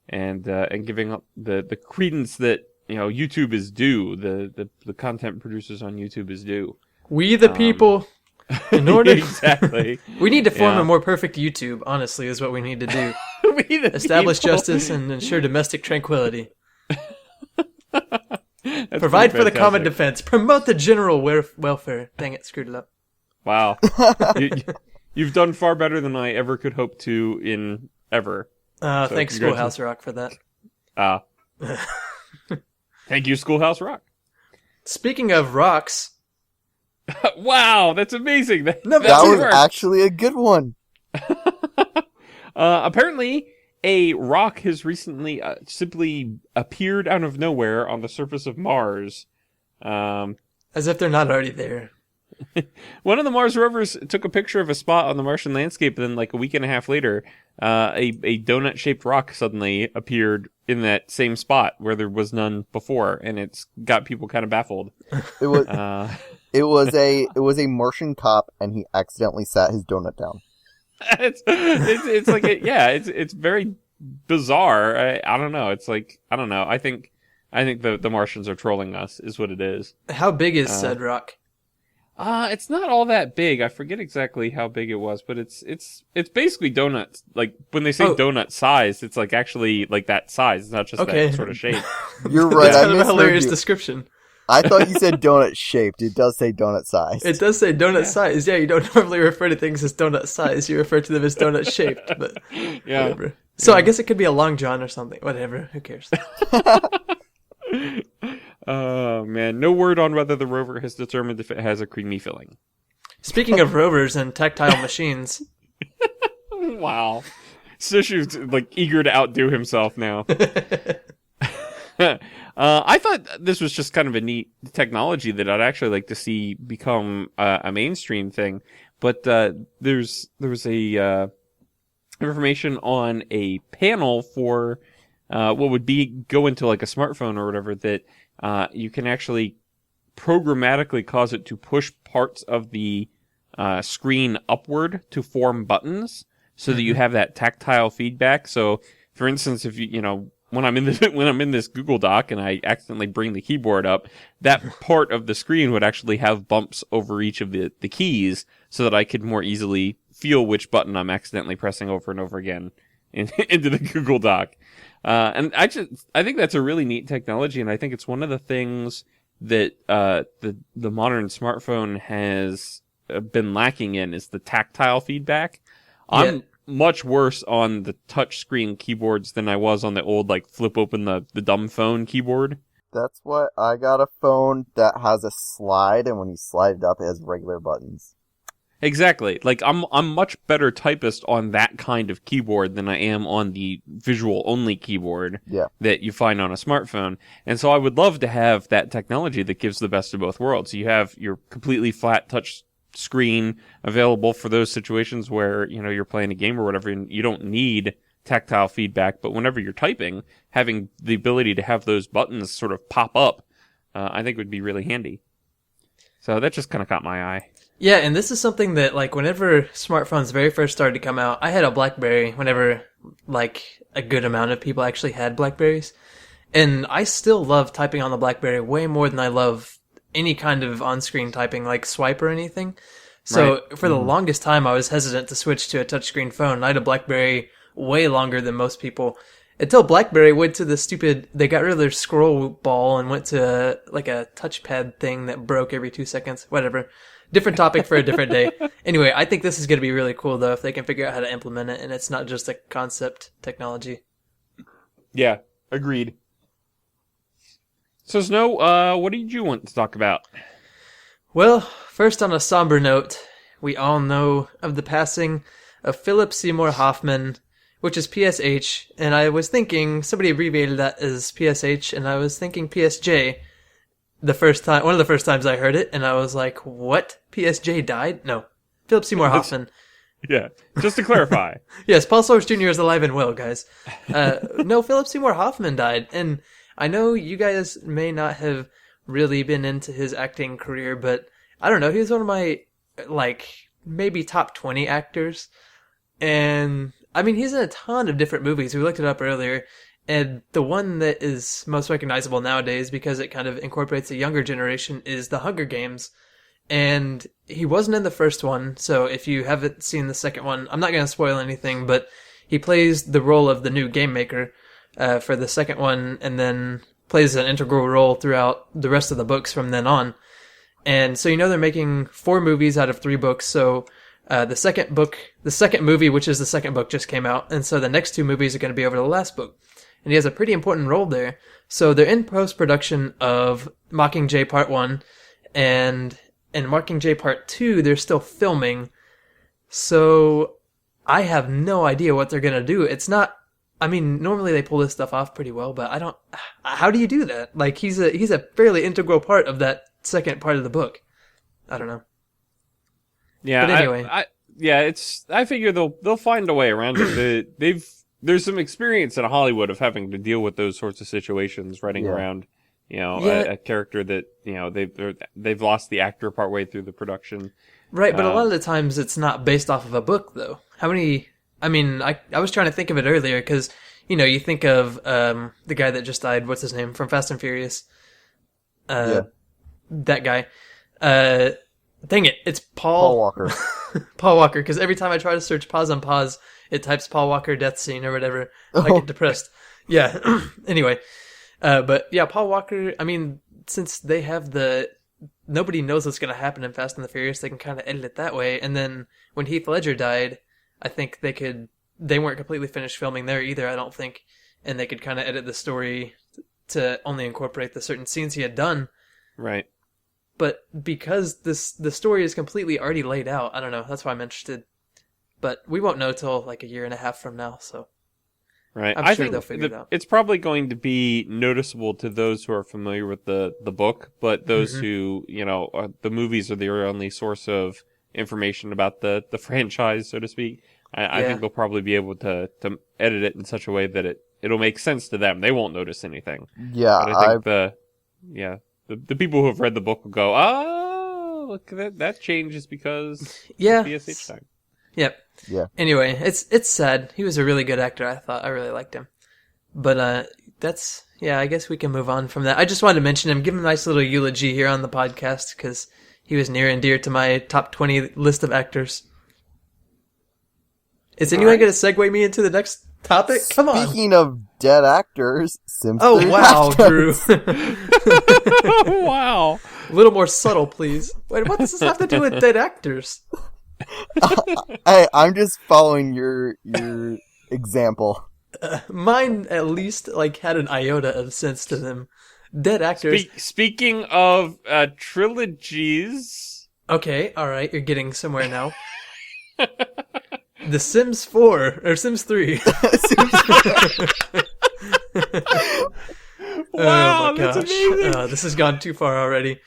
and giving up the credence that YouTube is due. The content producers on YouTube is due. We the people. In order, exactly, we need to form a more perfect YouTube. Honestly, is what we need to do. Establish justice and ensure domestic tranquility. Provide for the common defense. Promote the general welfare. Dang it, screwed it up. Wow, you've done far better than I ever could hope to in ever. So thanks, Schoolhouse Rock, for that. Thank you, Schoolhouse Rock. Speaking of rocks. Wow, that's amazing. That was actually a good one. Apparently, a rock has recently simply appeared out of nowhere on the surface of Mars. As if they're not already there. One of the Mars rovers took a picture of a spot on the Martian landscape, and then like a week and a half later, a donut-shaped rock suddenly appeared in that same spot where there was none before, and it's got people kind of baffled. It was... It was a Martian cop, and he accidentally sat his donut down. It's like it's very bizarre. I don't know. It's like I don't know. I think the Martians are trolling us, is what it is. How big is said rock? It's not all that big. I forget exactly how big it was, but it's basically donuts. Like when they say donut size, it's like actually like that size. It's not just that sort of shape. You're right. That's kind of a hilarious description. I thought you said donut shaped. It does say donut size. It does say donut size. Yeah, you don't normally refer to things as donut size. You refer to them as donut shaped. But whatever. So I guess it could be a long john or something. Whatever. Who cares? Oh man, no word on whether the rover has determined if it has a creamy filling. Speaking of rovers and tactile machines. Wow. Sishu's like eager to outdo himself now. I thought this was just kind of a neat technology that I'd actually like to see become a mainstream thing. But there was a information on a panel for what would go into like a smartphone or whatever that you can actually programmatically cause it to push parts of the screen upward to form buttons, so that you have that tactile feedback. So, for instance, if when I'm in this Google Doc and I accidentally bring the keyboard up, that part of the screen would actually have bumps over each of the keys, so that I could more easily feel which button I'm accidentally pressing over and over again into the Google Doc. And I think that's a really neat technology, and I think it's one of the things that the modern smartphone has been lacking in is the tactile feedback. Yeah. I'm much worse on the touchscreen keyboards than I was on the old, like, flip open the dumb phone keyboard. That's why I got a phone that has a slide, and when you slide it up, it has regular buttons. Exactly. Like, I'm much better typist on that kind of keyboard than I am on the visual-only keyboard that you find on a smartphone. And so I would love to have that technology that gives the best of both worlds. You have your completely flat touch screen available for those situations where, you're playing a game or whatever, and you don't need tactile feedback, but whenever you're typing, having the ability to have those buttons sort of pop up, I think would be really handy. So that just kind of caught my eye. Yeah, and this is something that, like, whenever smartphones very first started to come out, I had a BlackBerry whenever, like, a good amount of people actually had BlackBerries. And I still love typing on the BlackBerry way more than I love any kind of on-screen typing, like swipe or anything. So for the longest time, I was hesitant to switch to a touchscreen phone. I had a BlackBerry way longer than most people. Until BlackBerry went to they got rid of their scroll ball and went to like a touchpad thing that broke every 2 seconds. Whatever. Different topic for a different day. Anyway, I think this is going to be really cool, though, if they can figure out how to implement it, and it's not just a concept technology. Yeah, agreed. So, Snow, what did you want to talk about? Well, first on a somber note, we all know of the passing of Phillip Seymour Hoffman, which is PSH, and I was thinking, somebody abbreviated that as PSH, and I was thinking PSJ one of the first times I heard it, and I was like, what? PSJ died? No. Phillip Seymour Hoffman. Yeah, just to clarify. Yes, Paul Soares Jr. is alive and well, guys. No, Phillip Seymour Hoffman died, and I know you guys may not have really been into his acting career, but I don't know, he was one of my, maybe top 20 actors, and, I mean, he's in a ton of different movies. We looked it up earlier, and the one that is most recognizable nowadays, because it kind of incorporates a younger generation, is The Hunger Games. And he wasn't in the first one, so if you haven't seen the second one, I'm not going to spoil anything, but he plays the role of the new game maker for the second one, and then plays an integral role throughout the rest of the books from then on. And so they're making 4 movies out of 3 books, so the second movie, which is the second book, just came out, and so the next 2 movies are going to be over the last book. And he has a pretty important role there. So they're in post-production of Mockingjay Part 1, and Mockingjay Part 2, they're still filming. So I have no idea what they're going to do. It's not, I mean, normally they pull this stuff off pretty well, but how do you do that? Like, he's a fairly integral part of that second part of the book. I don't know. Yeah, but anyway. I figure they'll find a way around it. There's some experience in Hollywood of having to deal with those sorts of situations, running around, a character that, they've lost the actor partway through the production. Right, but a lot of the times it's not based off of a book, though. I was trying to think of it earlier, because, you think of the guy that just died, what's his name, from Fast and Furious. That guy. Dang it, it's Paul Walker. Paul Walker, because every time I try to search pause on pause, it types Paul Walker death scene or whatever. I get depressed. Yeah, anyway. But yeah, Paul Walker, I mean, since they have nobody knows what's going to happen in Fast and the Furious, they can kind of edit it that way. And then when Heath Ledger died, I think they weren't completely finished filming there either, I don't think. And they could kind of edit the story to only incorporate the certain scenes he had done. Right. But because the story is completely already laid out, I don't know, that's why I'm interested. But we won't know till like a year and a half from now, so. Right. I'm sure they'll figure it out. It's probably going to be noticeable to those who are familiar with the book, but those who, the movies are their only source of information about the franchise, so to speak. I think they'll probably be able to edit it in such a way that it'll make sense to them. They won't notice anything. Yeah. But I think the people who have read the book will go, oh, look, that change is because of PSH time. Yep. Yeah. Anyway, it's sad. He was a really good actor. I really liked him. But I guess we can move on from that. I just wanted to mention him, give him a nice little eulogy here on the podcast, because he was near and dear to my top 20 list of actors. Is anyone going to segue me into the next topic? Come on. Speaking of dead actors, Sims 3 Oh, wow, Drew. Wow. A little more subtle, please. Wait, what does this have to do with dead actors? I'm just following your example. Mine at least had an iota of sense to them. Dead actors. Speaking of trilogies. Okay, all right, you're getting somewhere now. The Sims 4 or Sims 3. Wow, that's amazing. This has gone too far already.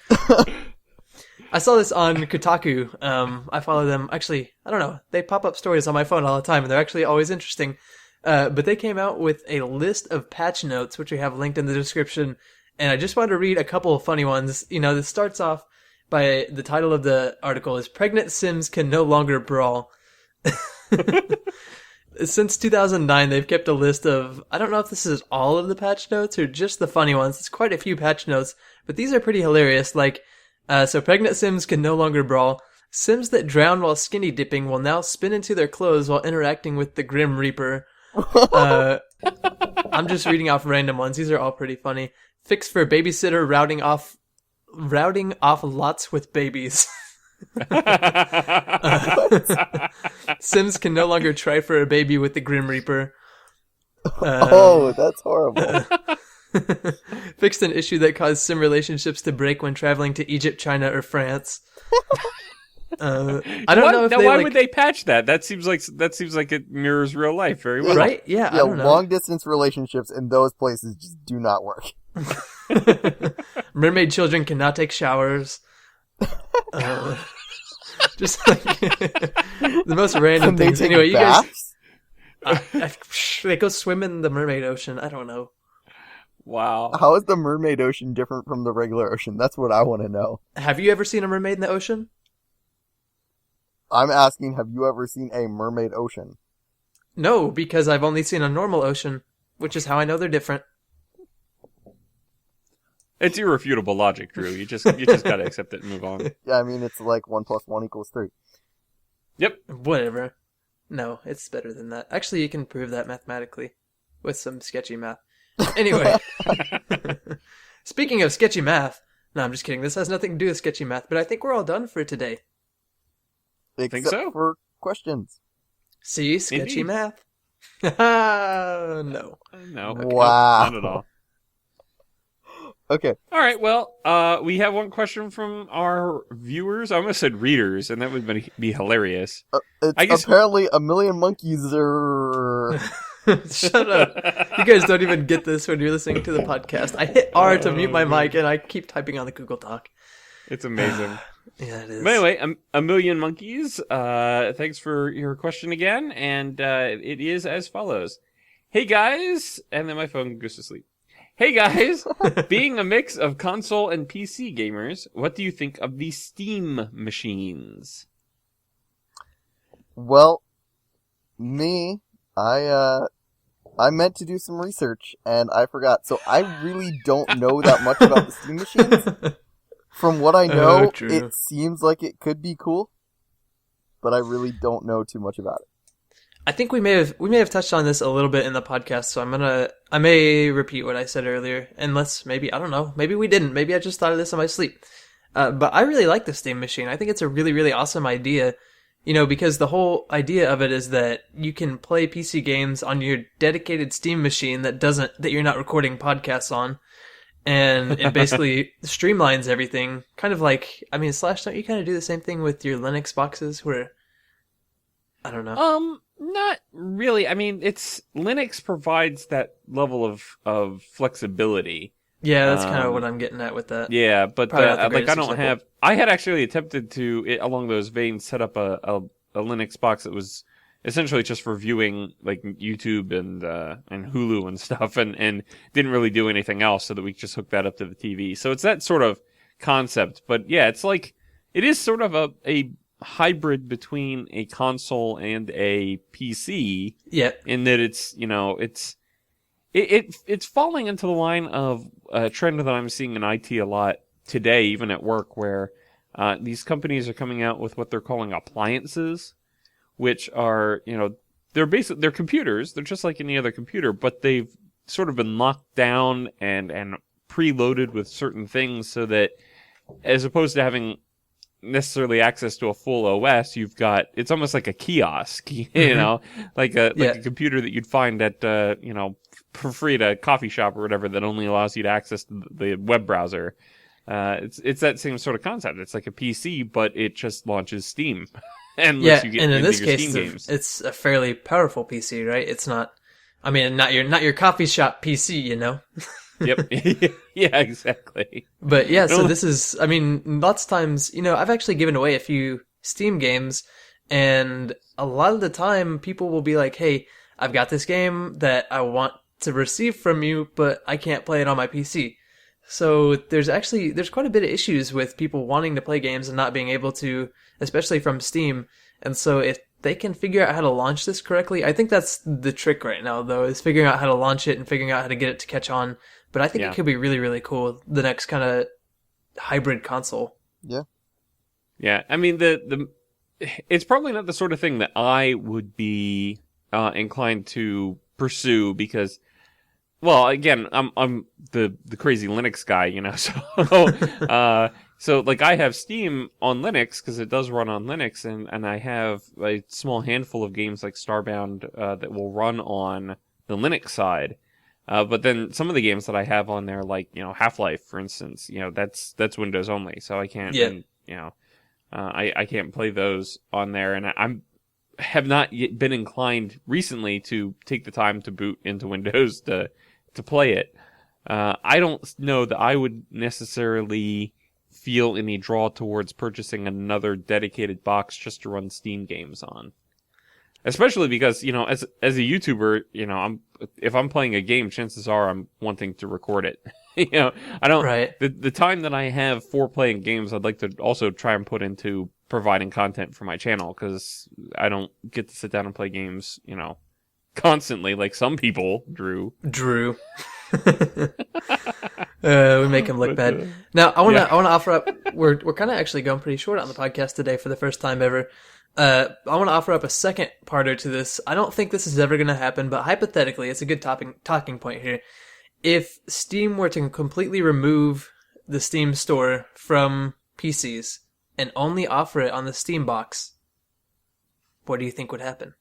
I saw this on Kotaku. I follow them. Actually, I don't know. They pop up stories on my phone all the time, and they're actually always interesting. But they came out with a list of patch notes, which we have linked in the description. And I just wanted to read a couple of funny ones. This starts off by the title of the article is Pregnant Sims Can No Longer Brawl. Since 2009, they've kept a list of, I don't know if this is all of the patch notes or just the funny ones. It's quite a few patch notes, but these are pretty hilarious. So pregnant Sims can no longer brawl. Sims that drown while skinny dipping will now spin into their clothes while interacting with the Grim Reaper. I'm just reading off random ones. These are all pretty funny. Fix for babysitter routing off lots with babies. Sims can no longer try for a baby with the Grim Reaper. That's horrible. Fixed an issue that caused sim relationships to break when traveling to Egypt, China, or France. I don't know if why would they patch that? That seems like it mirrors real life very well. Right? Yeah, I don't know. Long distance relationships in those places just do not work. Mermaid children cannot take showers. Just like the most random Can they things. take Anyway, you baths? guys, they go swim in the mermaid ocean. I don't know. Wow. How is the mermaid ocean different from the regular ocean? That's what I want to know. Have you ever seen a mermaid in the ocean? I'm asking, have you ever seen a mermaid ocean? No, because I've only seen a normal ocean, which is how I know they're different. It's irrefutable logic, Drew. You just gotta accept it and move on. Yeah, I mean, it's like 1 + 1 = 3. Yep. Whatever. No, it's better than that. Actually, you can prove that mathematically with some sketchy math. Anyway, speaking of sketchy math, no, I'm just kidding. This has nothing to do with sketchy math, but I think we're all done for today. Except so? for questions. See, sketchy Indeed. math. No. No. Wow. Not at all. Okay. All right. Well, we have one question from our viewers. I almost said readers, and that would be hilarious. It's I guess- apparently a million monkeys are... Shut up. You guys don't even get this when you're listening to the podcast. I hit R to mute my mic, and I keep typing on the Google Doc. It's amazing. Yeah, it is. But anyway, a million monkeys. Thanks for your question again, and it is as follows. Hey guys, and then my phone goes to sleep. Hey guys, being a mix of console and PC gamers, what do you think of the Steam machines? Well, I meant to do some research, and I forgot. So I really don't know that much about the Steam machines. From what I know, true. it seems like it could be cool, but I really don't know too much about it. I think we may have touched on this a little bit in the podcast, so I may repeat what I said earlier, unless maybe, I don't know, maybe we didn't, maybe I just thought of this in my sleep. But I really like the Steam machine. I think it's a really, really awesome idea, because the whole idea of it is that you can play PC games on your dedicated Steam machine that you're not recording podcasts on, and it basically streamlines everything. Kind of like, Slash, don't you kind of do the same thing with your Linux boxes where, I don't know. Not really. I mean, Linux provides that level of flexibility. Yeah, that's kind of what I'm getting at with that. Yeah, but Probably not the I greatest don't example. have. I had actually attempted to, along those veins, set up a Linux box that was essentially just for viewing like YouTube and Hulu and stuff, and didn't really do anything else, so that we could just hook that up to the TV. So it's that sort of concept. But yeah, it's like it is sort of a hybrid between a console and a PC. Yeah. In that it's falling into the line of a trend that I'm seeing in IT a lot today, even at work, where these companies are coming out with what they're calling appliances, which are, they're computers. They're just like any other computer, but they've sort of been locked down and preloaded with certain things so that, as opposed to having necessarily access to a full OS, it's almost like a kiosk, like a computer that you'd find at, for free at a coffee shop or whatever, that only allows you to access the web browser. It's that same sort of concept. It's like a PC, but it just launches Steam and lets you get and in into this your case, Steam games. it's a fairly powerful PC, right? It's not, not your coffee shop PC, Yep. Yeah, exactly. But yeah, so this is, lots of times, I've actually given away a few Steam games, and a lot of the time people will be like, hey, I've got this game that I want to receive from you, but I can't play it on my PC. So there's quite a bit of issues with people wanting to play games and not being able to, especially from Steam. And so if they can figure out how to launch this correctly, I think that's the trick right now, though, is figuring out how to launch it and figuring out how to get it to catch on. But I think it could be really, really cool, the next kind of hybrid console. Yeah. Yeah, it's probably not the sort of thing that I would be inclined to pursue because, well, again, I'm the crazy Linux guy, so like I have Steam on Linux because it does run on Linux, and I have a small handful of games like Starbound that will run on the Linux side. But then some of the games that I have on there, like, Half-Life, for instance, that's Windows only, so I can't, I can't play those on there, and I have not yet been inclined recently to take the time to boot into Windows to play it. I don't know that I would necessarily feel any draw towards purchasing another dedicated box just to run Steam games on. Especially because, as a YouTuber, if I'm playing a game, chances are I'm wanting to record it. I don't, Right. the time that I have for playing games, I'd like to also try and put into providing content for my channel, because I don't get to sit down and play games, constantly like some people, Drew. We make him look bad. Now, I want to offer up, we're kind of actually going pretty short on the podcast today for the first time ever. I want to offer up a second parter to this. I don't think this is ever going to happen, but hypothetically, it's a good talking point here. If Steam were to completely remove the Steam store from PCs and only offer it on the Steam box, what do you think would happen?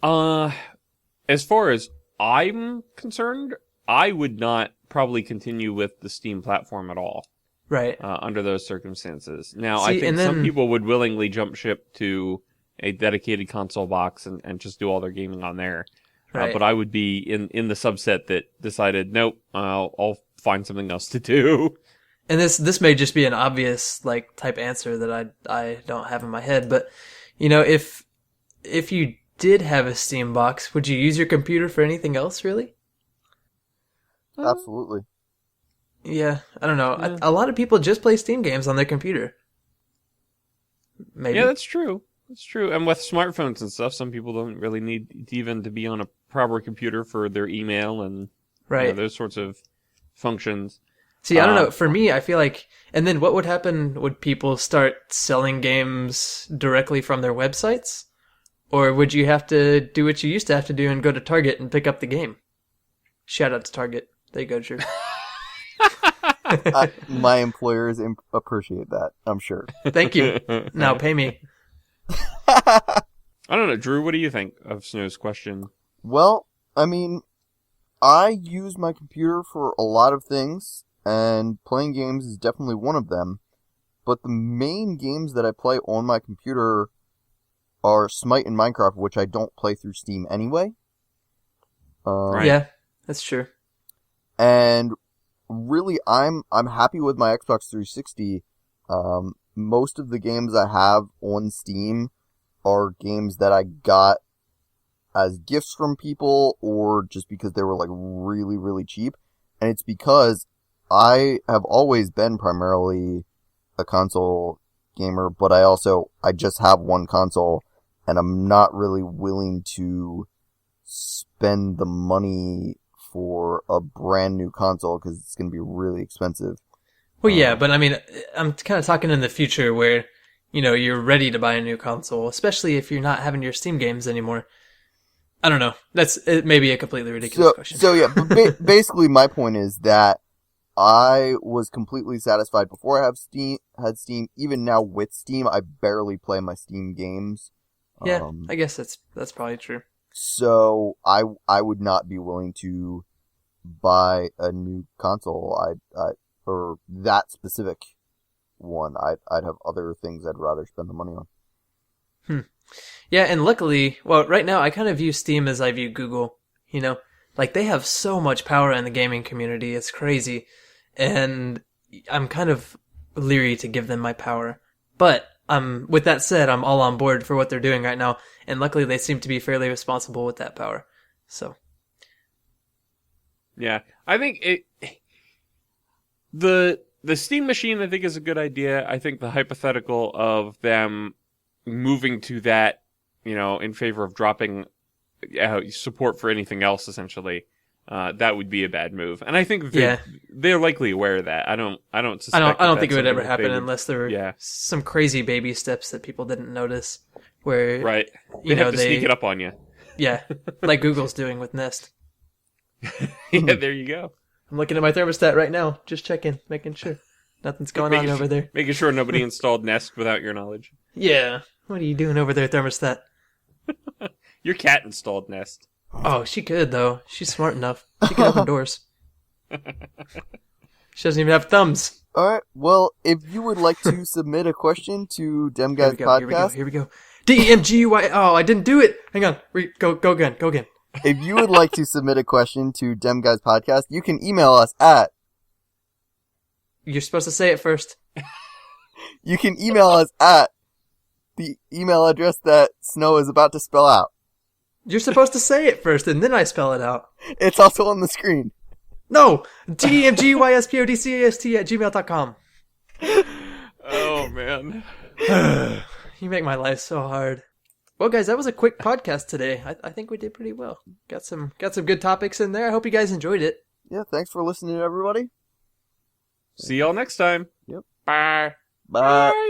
As far as I'm concerned, I would not probably continue with the Steam platform at all. Right. Under those circumstances. Now, See, I think some people would willingly jump ship to a dedicated console box and just do all their gaming on there. Right. But I would be in the subset that decided, nope, I'll find something else to do. And this may just be an obvious type answer that I don't have in my head, but if you did have a Steam box, would you use your computer for anything else, really? Absolutely. Yeah, I don't know. Yeah. A lot of people just play Steam games on their computer. Maybe. Yeah, that's true. That's true. And with smartphones and stuff, some people don't really need even to be on a proper computer for their email and those sorts of functions. See, I don't know. For me, I feel like... And then what would happen? Would people start selling games directly from their websites? Or would you have to do what you used to have to do and go to Target and pick up the game? Shout out to Target. There you go, Drew. My employers appreciate that, I'm sure. Thank you. Now pay me. I don't know, Drew, what do you think of Snow's question? Well, I mean, I use my computer for a lot of things, and playing games is definitely one of them. But the main games that I play on my computer are Smite and Minecraft, which I don't play through Steam anyway. Right. Yeah, that's true. And really, I'm happy with my Xbox 360. Most of the games I have on Steam are games that I got as gifts from people, or just because they were really, really cheap. And it's because I have always been primarily a console gamer, but I just have one console, and I'm not really willing to spend the money for a brand new console because it's going to be really expensive. Well, yeah, but I mean, I'm kind of talking in the future where, you're ready to buy a new console, especially if you're not having your Steam games anymore. I don't know. It may be a completely ridiculous question. So yeah, but basically my point is that I was completely satisfied before I had Steam. Even now with Steam, I barely play my Steam games. Yeah, I guess that's probably true. So I would not be willing to buy a new console. Or that specific one. I'd have other things I'd rather spend the money on. Yeah, and luckily, well, right now I kind of view Steam as I view Google. They have so much power in the gaming community. It's crazy, and I'm kind of leery to give them my power. But with that said, I'm all on board for what they're doing right now, and luckily they seem to be fairly responsible with that power. So, yeah, I think the Steam machine I think is a good idea. I think the hypothetical of them moving to that, in favor of dropping support for anything else, essentially, that would be a bad move. And I think they're likely aware of that. I don't suspect I don't think it would ever happen unless there were yeah. some crazy baby steps that people didn't notice. Where right, they have to sneak it up on you. Yeah, like Google's doing with Nest. Yeah, there you go. I'm looking at my thermostat right now, just checking, making sure nothing's going on over there. Making sure nobody installed Nest without your knowledge. Yeah. What are you doing over there, thermostat? Your cat installed Nest. Oh, she could, though. She's smart enough. She can open doors. She doesn't even have thumbs. Alright, well, if you would like to submit a question to Dem Guys Podcast... Here we go. DEMGUY... Oh, I didn't do it! Hang on. Go again. If you would like to submit a question to Dem Guys Podcast, you can email us at You're supposed to say it first. You can email us at the email address that Snow is about to spell out. You're supposed to say it first, and then I spell it out. It's also on the screen. No! demguyspodcast@gmail.com. Oh, man. You make my life so hard. Well, guys, that was a quick podcast today. I think we did pretty well. Got some good topics in there. I hope you guys enjoyed it. Yeah, thanks for listening, everybody. See y'all next time. Yep. Bye. Bye.